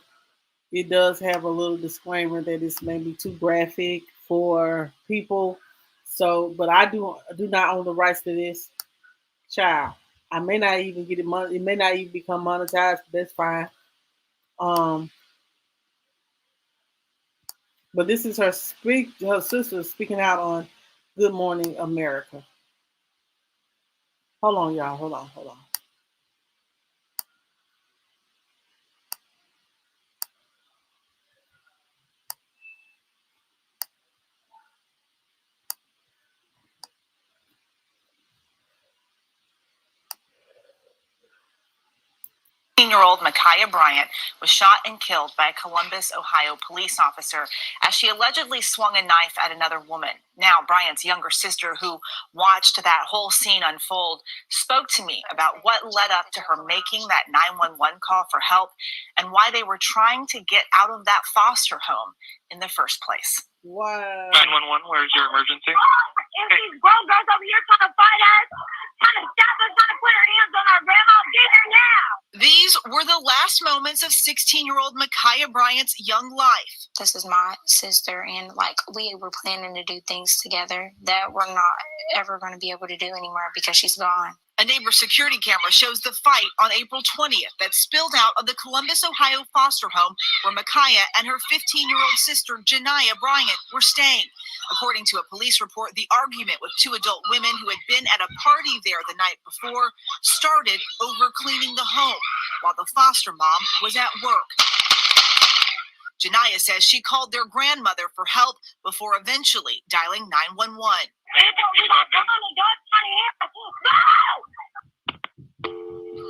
it does have a little disclaimer that it's maybe too graphic for people. So, but I do not own the rights to this, child. I may not even get it. It may not even become monetized. But that's fine. But this is her sister speaking out on Good Morning America. Hold on, y'all. Hold on. 16-year-old Micaiah Bryant was shot and killed by a Columbus, Ohio police officer as she allegedly swung a knife at another woman. Now, Bryant's younger sister, who watched that whole scene unfold, spoke to me about what led up to her making that 911 call for help and why they were trying to get out of that foster home in the first place. Wow. 911, where's your emergency? If these grown girls over here trying to fight us, trying to stop us, trying to put our hands on our grandma, get here now. These were the last moments of 16-year-old Micaiah Bryant's young life. This is my sister, and we were planning to do things together that we're not ever going to be able to do anymore because she's gone. A neighbor's security camera shows the fight on April 20th that spilled out of the Columbus, Ohio foster home where Micaiah and her 15-year-old sister, Janiah Bryant, were staying. According to a police report, the argument with two adult women who had been at a party there the night before started over cleaning the home while the foster mom was at work. Janiah says she called their grandmother for help before eventually dialing 911.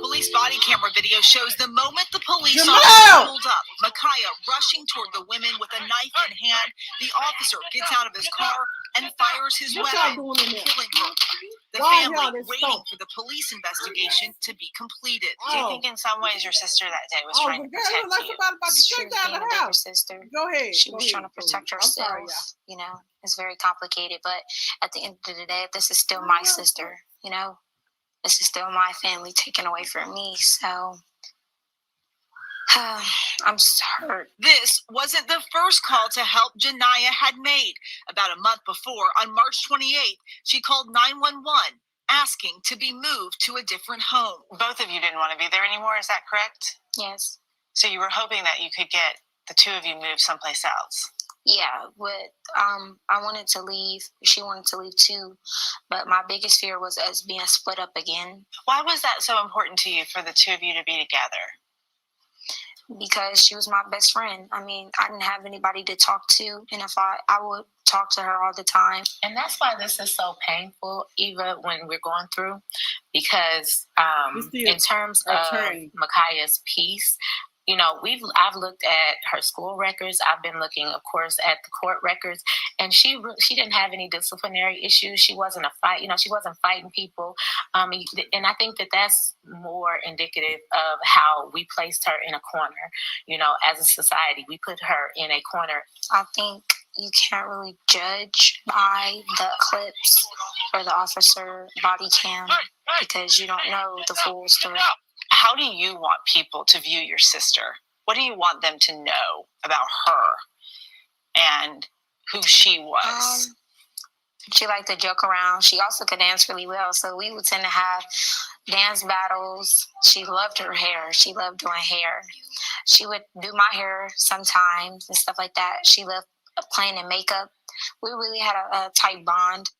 Police body camera video shows the moment the police officer pulled up, Micaiah rushing toward the women with a knife in hand. The officer gets out of his car and fires his weapon, killing her. The family waiting for the police investigation to be completed. Do you think in some ways your sister that day was trying to protect you? She was being a bigger sister. Go ahead. She was trying to protect herself. You know, it's very complicated. But at the end of the day, this is still my sister. You know, this is still my family taken away from me. So I'm just hurt. This wasn't the first call to help Janiah had made. About a month before, on March 28th, she called 911 asking to be moved to a different home. Both of you didn't want to be there anymore, is that correct? Yes. So you were hoping that you could get the two of you moved someplace else. Yeah, but I wanted to leave. She wanted to leave too. But my biggest fear was us being split up again. Why was that so important to you for the two of you to be together? Because she was my best friend. I mean, I didn't have anybody to talk to. And if I would talk to her all the time. And that's why this is so painful, Eva, when we're going through. Because in terms of Micaiah's peace, you know, I've looked at her school records. I've been looking, of course, at the court records, and she didn't have any disciplinary issues. She wasn't she wasn't fighting people, and I think that that's more indicative of how we placed her in a corner. You know, as a society, we put her in a corner. I think you can't really judge by the clips or the officer body cam because you don't know the full story. How do you want people to view your sister? What do you want them to know about her and who she was? She liked to joke around. She also could dance really well. So we would tend to have dance battles. She loved her hair. She loved doing hair. She would do my hair sometimes and stuff like that. She loved playing in makeup. We really had a tight bond.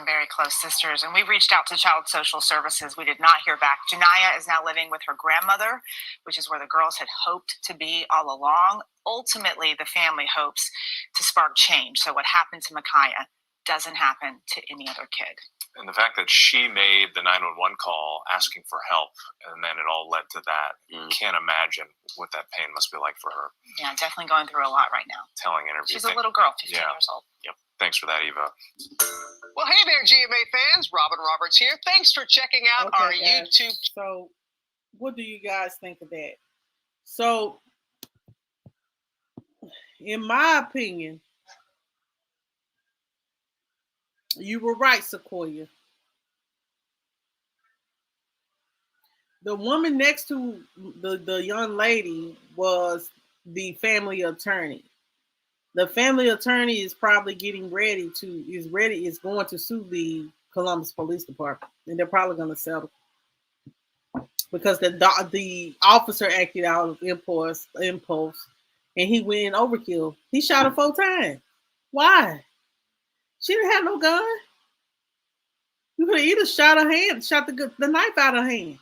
Very close sisters, and we reached out to Child Social Services. We did not hear back. Janiah is now living with her grandmother, which is where the girls had hoped to be all along. Ultimately, the family hopes to spark change, so what happened to Micaiah doesn't happen to any other kid. And the fact that she made the 911 call asking for help, and then it all led to that, can't imagine what that pain must be like for her. Yeah, definitely going through a lot right now. Telling interview. She's a little girl, 15 years old. Yep. Thanks for that, Eva. Well, hey there, GMA fans. Robin Roberts here. Thanks for checking out our YouTube. So, what do you guys think of that? So, in my opinion, you were right, Sequoia. The woman next to the young lady was the family attorney. The family attorney is probably getting ready is going to sue the Columbus Police Department, and they're probably going to settle because the officer acted out of impulse, and he went in overkill. He shot her 4 times. Why? She didn't have no gun. You could have either shot the knife out of her hand.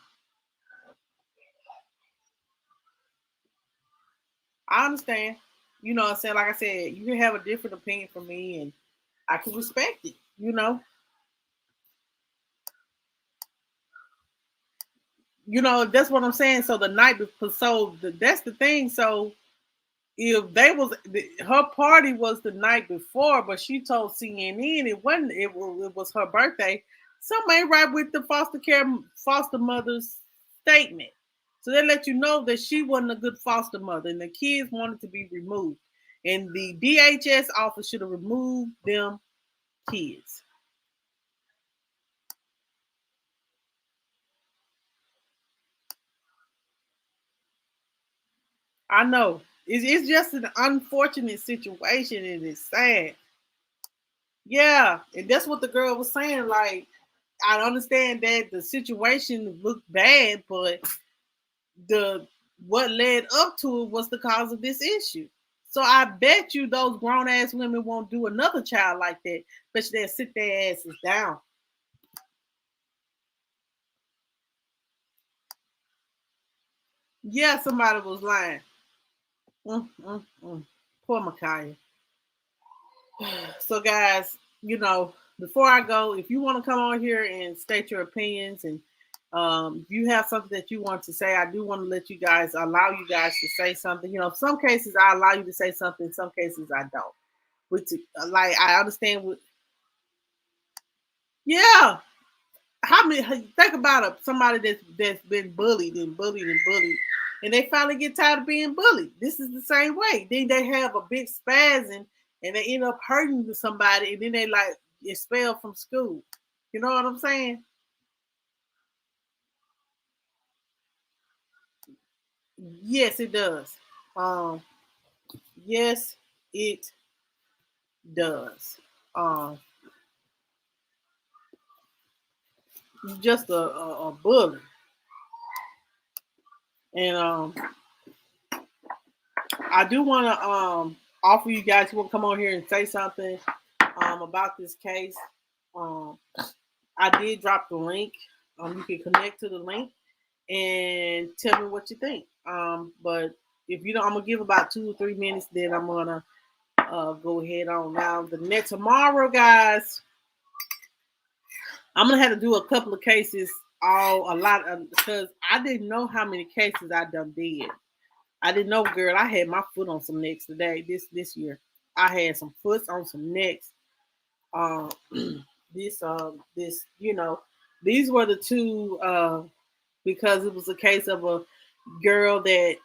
I understand. You know what I'm saying? Like I said, you can have a different opinion from me, and I can respect it, you know? you know, that's what I'm saying. So the night before, that's the thing. So if they was her party was the night before, but she told CNN it wasn't. It was her birthday. Something ain't right with the foster mother's statement. So they let you know that she wasn't a good foster mother, and the kids wanted to be removed, and the DHS office should have removed them kids. I know. It's just an unfortunate situation, and it's sad. Yeah, and that's what the girl was saying. Like, I understand that the situation looked bad, but what led up to it was the cause of this issue. So I bet you those grown ass women won't do another child like that, but they'll sit their asses down. Yeah, somebody was lying. Poor Micaiah. So guys, you know, before I go, if you want to come on here and state your opinions, and if you have something that you want to say, I do want to allow you guys to say something. You know, some cases I allow you to say something, some cases I don't. Which, like, I understand what. Yeah, think about somebody that's been bullied, and they finally get tired of being bullied. This is the same way. Then they have a big spasm, and they end up hurting somebody, and then they like expelled from school. You know what I'm saying? Yes, it does. Yes, it does. Just a bully, and I do want to offer you guys who will come on here and say something about this case. I did drop the link. You can connect to the link and tell me what you think. But if you don't, I'm gonna give about 2 or 3 minutes. Then I'm gonna go ahead on now. Tomorrow, guys, I'm gonna have to do a couple of cases. Because I didn't know how many cases I done did. I didn't know, girl. I had my foot on some necks today. This year, I had some foots on some necks. This, you know, these were the two because it was a case of a girl that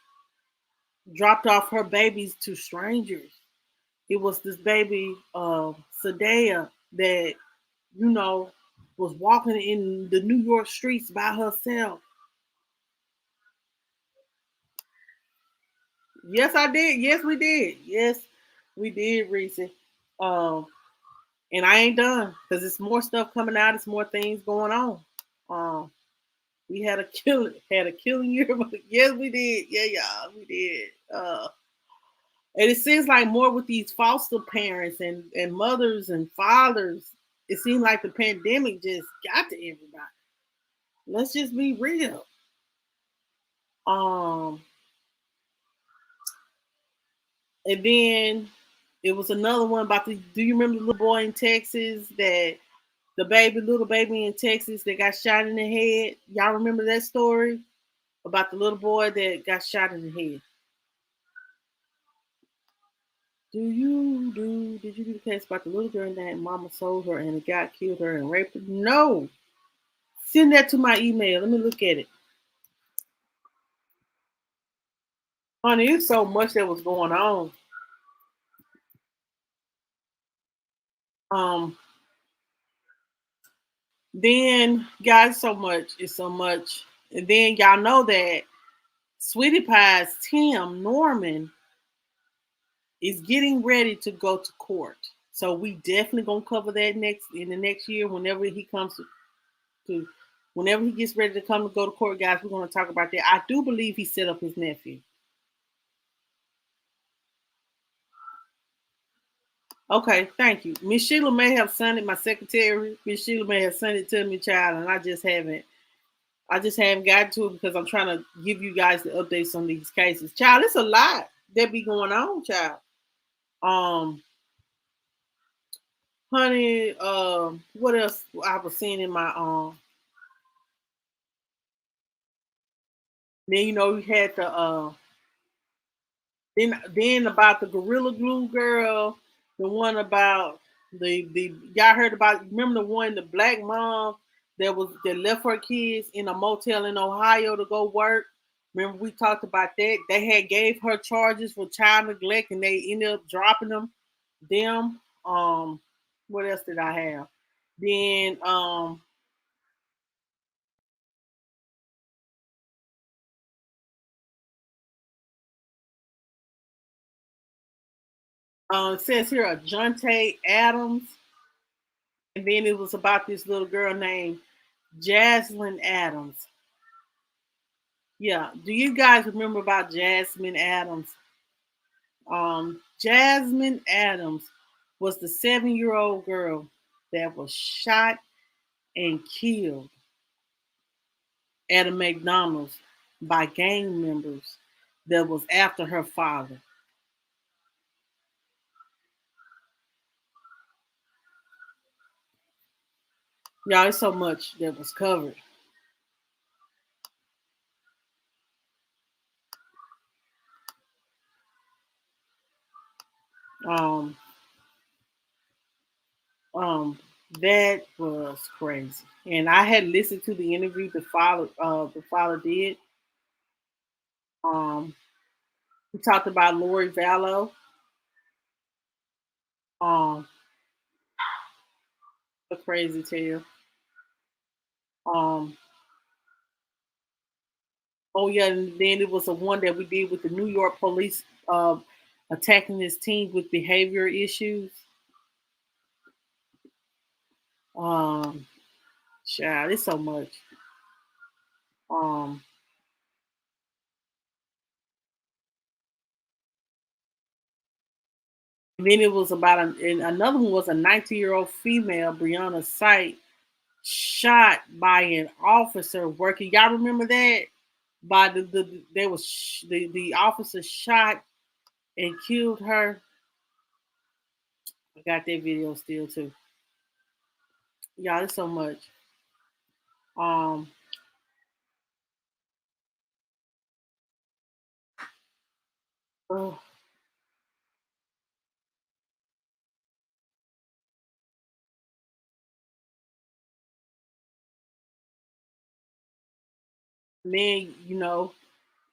dropped off her babies to strangers. It was this baby, Sadea, that, you know, was walking in the New York streets by herself. Yes, I did. Yes, we did. Yes, we did, Reese. And I ain't done because it's more stuff coming out. It's more things going on. We had a killing year. Yes, we did. Yeah, y'all, we did. And it seems like more with these foster parents and mothers and fathers. It seems like the pandemic just got to everybody. Let's just be real. And then it was another one about do you remember the little boy in Texas that little baby in Texas that got shot in the head? Y'all remember that story about the little boy that got shot in the head? Did you do the case about the little girl that mama sold her and the guy killed her and raped her? No. Send that to my email. Let me look at it. Honey, it's so much that was going on. Then, guys, it's so much. And then y'all know that Sweetie Pie's Tim Norman is getting ready to go to court. So we definitely gonna cover that in the next year whenever he comes to whenever he gets ready to come to go to court, guys. We're gonna talk about that. I do believe he set up his nephew. Okay, thank you. Miss Sheila may have sent it, my secretary. Miss Sheila may have sent it to me, child, and I just haven't gotten to it because I'm trying to give you guys the updates on these cases. Child, it's a lot that be going on, child. Honey, what else I was seeing in my Then you had the then about the Gorilla Glue girl, the one about the y'all heard about, remember the one, the black mom that left her kids in a motel in Ohio to go work. Remember we talked about that? They had gave her charges for child neglect and they ended up dropping them. What else did I have? Then it says here Jasmine Adams, and then it was about this little girl named Jasmine Adams. Yeah, do you guys remember about Jasmine Adams? Jasmine Adams was the 7-year-old girl that was shot and killed at a McDonald's by gang members that was after her father. Y'all, it's so much that was covered. That was crazy. And I had listened to the interview the father did. We talked about Lori Vallow. A crazy tale. Oh yeah, and then it was a one that we did with the New York police attacking this teen with behavior issues. Child, it's so much. And then it was about another one was a 19-year-old female, Brianna Sight, shot by an officer working. Y'all remember that? By the officer shot and killed her. I got that video still too. Y'all, it's so much. Oh. Then,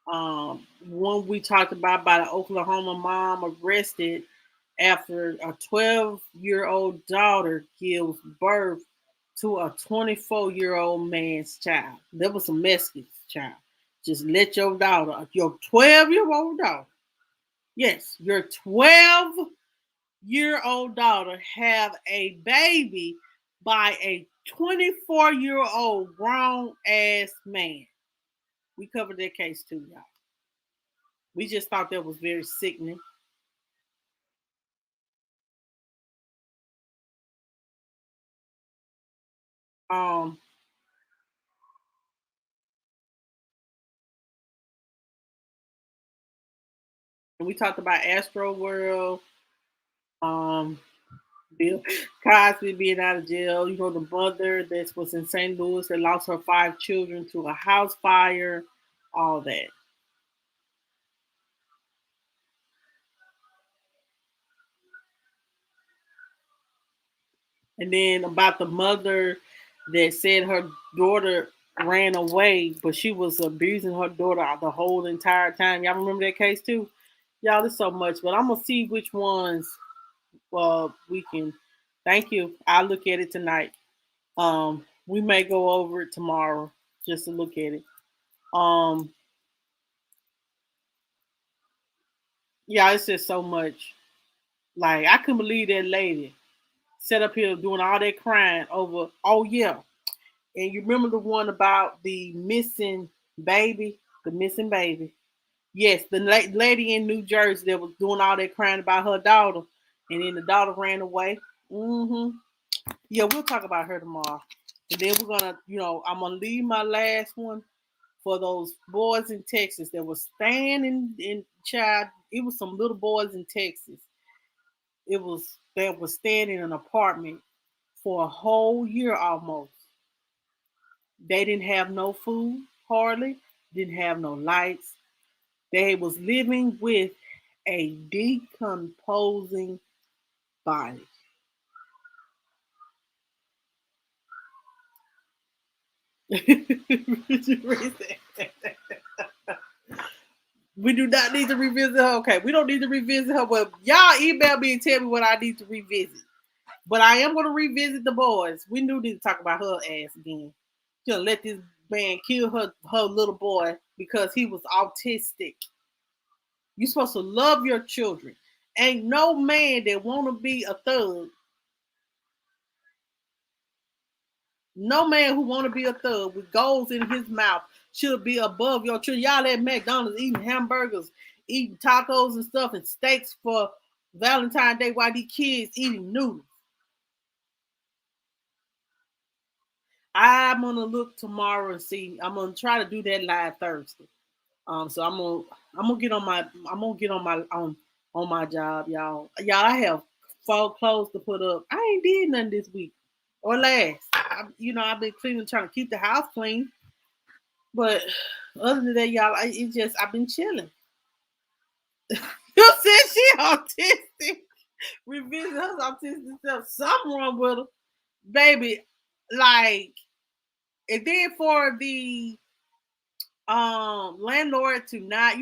one we talked about by the Oklahoma mom arrested after a 12-year-old daughter gives birth to a 24-year-old man's child. That was a Mexican child. Just let your 12-year-old daughter, yes, your 12-year-old daughter have a baby by a 24-year-old grown-ass man. We covered that case too, y'all. We just thought that was very sickening. And we talked about Astro World, Bill Cosby being out of jail. The mother that was in St. Louis that lost her 5 children to a house fire, all that. And then about the mother that said her daughter ran away, but she was abusing her daughter the whole entire time. Y'all remember that case too? Y'all, it's so much, but I'm going to see which ones we can. Thank you. I'll look at it tonight. We may go over it tomorrow just to look at it. Yeah, it's just so much. Like, I couldn't believe that lady sat up here doing all that crying over, oh yeah. And you remember the one about the missing baby? The missing baby. Yes, the lady in New Jersey that was doing all that crying about her daughter, and then the daughter ran away. Yeah, we'll talk about her tomorrow. And then we're gonna, I'm gonna leave my last one for those boys in Texas that were staying in child. It was some little boys in Texas. They were staying in an apartment for a whole year almost. They didn't have no food, hardly. didn't have no lights. They was living with a decomposing body. We do not need to revisit her. Okay, we don't need to revisit her. But y'all email me and tell me what I need to revisit. But I am going to revisit the boys. We do need to talk about her ass again. She'll let this man kill her little boy because he was autistic. You're supposed to love your children. Ain't no man that want to be a thug. No man who want to be a thug with goals in his mouth should be above your children. Y'all at McDonald's eating hamburgers, eating tacos and stuff and steaks for Valentine's Day while these kids eating noodles. I'm gonna look tomorrow and see. I'm gonna try to do that live Thursday. So I'm gonna get on my job, y'all. Y'all, I have 4 clothes to put up. I ain't did nothing this week or last. I've been cleaning, trying to keep the house clean. But other than that, y'all, I've been chilling. You said she autistic. Revisit her autistic stuff. Something wrong with her, baby. Like, and then for the landlord to not,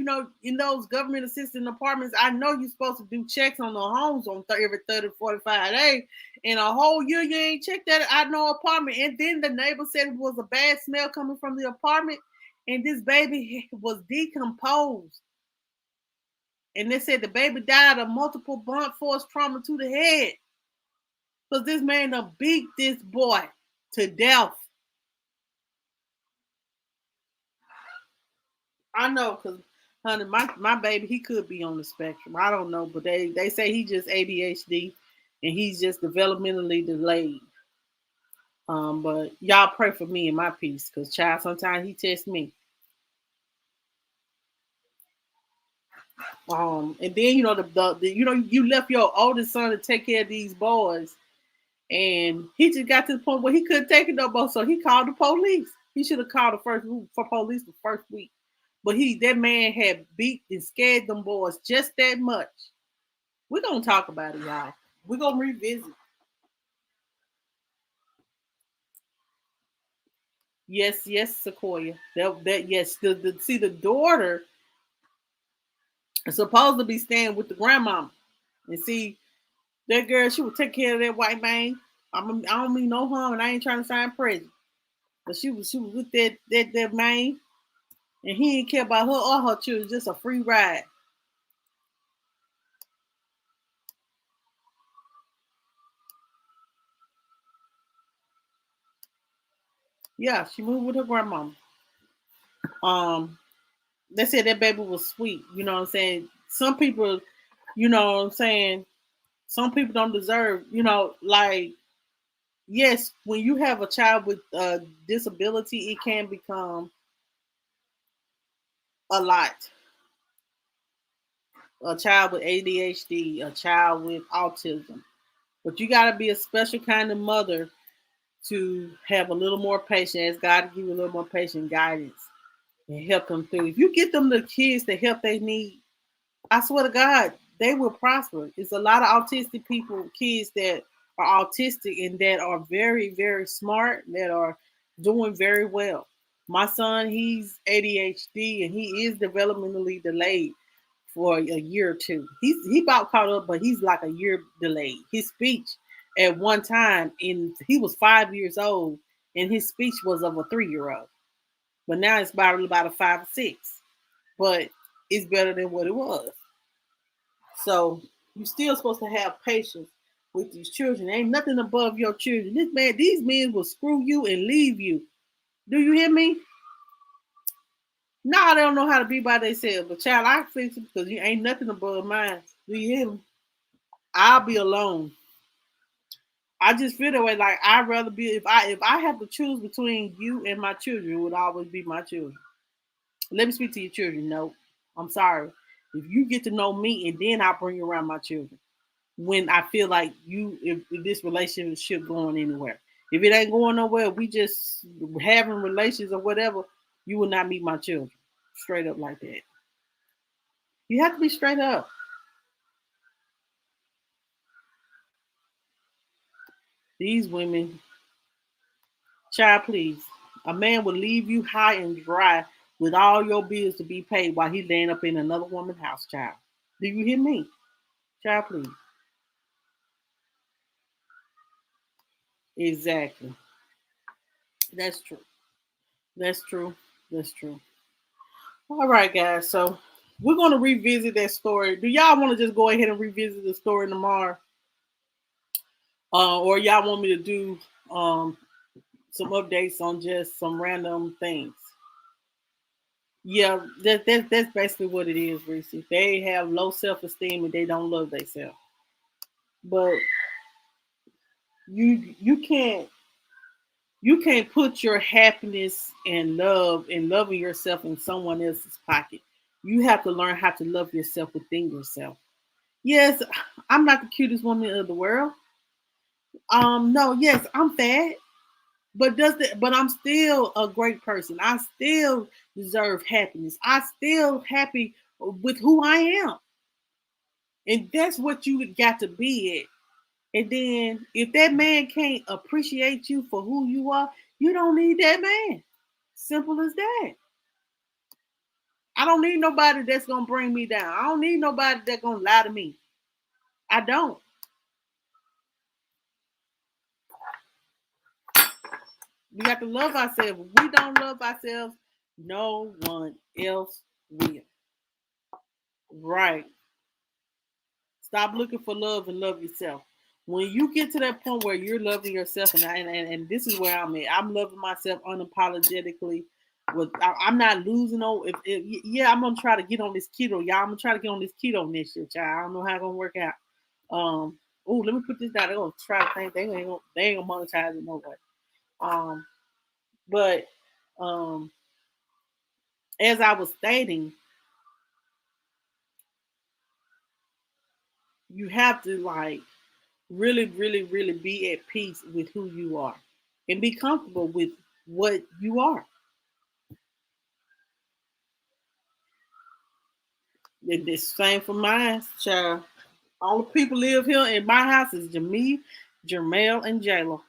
in those government assisted apartments, I know you're supposed to do checks on the homes on every 30 to 45 days. In a whole year, you ain't checked that I know apartment. And then the neighbor said it was a bad smell coming from the apartment, and this baby was decomposed. And they said the baby died of multiple blunt force trauma to the head. Because this man done beat this boy to death. I know, because, honey, my baby, he could be on the spectrum. I don't know, but they say he just ADHD and he's just developmentally delayed. But y'all pray for me and my peace, because child, sometimes he tests me. And then you left your oldest son to take care of these boys, and he just got to the point where he couldn't take it no more, so he called the police. He should have called for police the first week. But that man had beat and scared them boys just that much. We're gonna talk about it, y'all. We're gonna revisit. Yes, Sequoia. Yes. The daughter is supposed to be staying with the grandmama, and see that girl. She would take care of that white man. I don't mean no harm, and I ain't trying to sign prejudice. But she was with that man. And he didn't care about her or her children, just a free ride. Yeah, she moved with her grandmama. They said that baby was sweet. You know what I'm saying? Some people, some people don't deserve, yes, when you have a child with a disability, it can become a lot. A child with ADHD, a child with autism. But you got to be a special kind of mother to have a little more patience. Ask God to give you a little more patient guidance and help them through. If you get them the kids the help they need, I swear to God, they will prosper. It's a lot of autistic kids that are autistic and that are very, very smart, that are doing very well. My son, he's ADHD and he is developmentally delayed for a year or two. He about caught up, but he's like a year delayed. His speech at one time, he was 5 years old, and his speech was of a 3-year-old. But now it's about a 5 or 6. But it's better than what it was. So you're still supposed to have patience with these children. Ain't nothing above your children. These men will screw you and leave you. Do you hear me? No, they don't know how to be by themselves. But child, I fix it because you ain't nothing above mine. Do you hear me? I'll be alone. I just feel that way. Like, I'd rather be, if I have to choose between you and my children, it would always be my children. Let me speak to your children. No, I'm sorry. If you get to know me, and then I'll bring you around my children when I feel like if this relationship going anywhere. If it ain't going nowhere, we just having relations or whatever, you will not meet my children. straight up like that. You have to be straight up. These women, child, please. A man will leave you high and dry with all your bills to be paid while he laying up in another woman's house, child. Do you hear me? Child, please. Exactly. That's true. That's true. That's true. All right, guys. So we're going to revisit that story. Do y'all want to just go ahead and revisit the story tomorrow? Or y'all want me to do some updates on just some random things? Yeah, that's basically what it is, Reese. They have low self-esteem and they don't love themselves. But you can't put your happiness and love and loving yourself in someone else's pocket. You have to learn how to love yourself within yourself. Yes, I'm not the cutest woman in the world. No, yes, I'm fat. But I'm still a great person. I still deserve happiness. I still happy with who I am. And that's what you got to be at. And then if that man can't appreciate you for who you are, you don't need that man. Simple as that. I don't need nobody that's going to bring me down. I don't need nobody that's going to lie to me. I don't. We got to love ourselves. If we don't love ourselves, no one else will. Right. Stop looking for love and love yourself. When you get to that point where you're loving yourself, and this is where I'm at. I'm loving myself unapologetically. I'm not losing on. I'm gonna try to get on this keto, y'all. I'm gonna try to get on this keto next year, child. I don't know how it's gonna work out. Let me put this down. They're gonna try to think they ain't gonna monetize it no way. But as I was stating, you have to really, really, really be at peace with who you are and be comfortable with what you are. The same for mine, child. All the people live here in my house is Jamie, Jermel, and Jayla.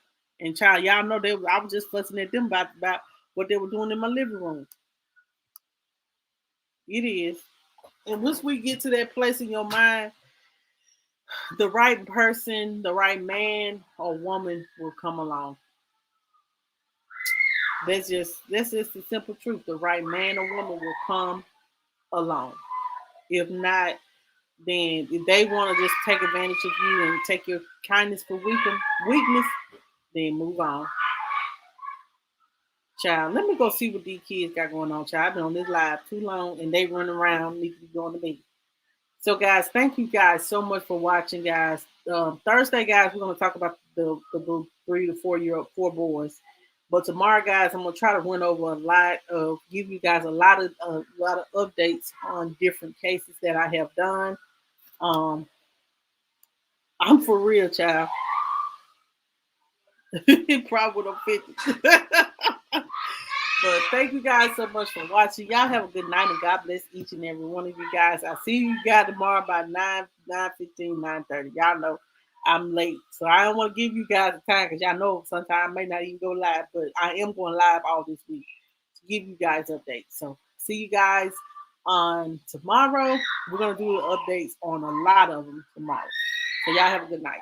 And child, y'all know I was just fussing at them about what they were doing in my living room. It is. And once we get to that place in your mind, the right person, the right man or woman will come along. That's just the simple truth. The right man or woman will come along. If not, then if they want to just take advantage of you and take your kindness for weakness, then move on. Child, let me go see what these kids got going on, child. I've been on this live too long and they run around, need to be going to me. So, guys, thank you guys so much for watching, guys. Thursday, guys, we're going to talk about the 3 to 4 year old 4 boys. But tomorrow, guys, I'm going to try to run over give you guys a lot of updates on different cases that I have done. I'm for real, child. Probably don't fit. But thank you guys so much for watching. Y'all have a good night and God bless each and every one of you guys. I'll see you guys tomorrow by 9:15, 9:30. Y'all know I'm late. So I don't want to give you guys the time because y'all know sometimes I may not even go live, but I am going live all this week to give you guys updates. So see you guys on tomorrow. We're going to do the updates on a lot of them tomorrow. So y'all have a good night.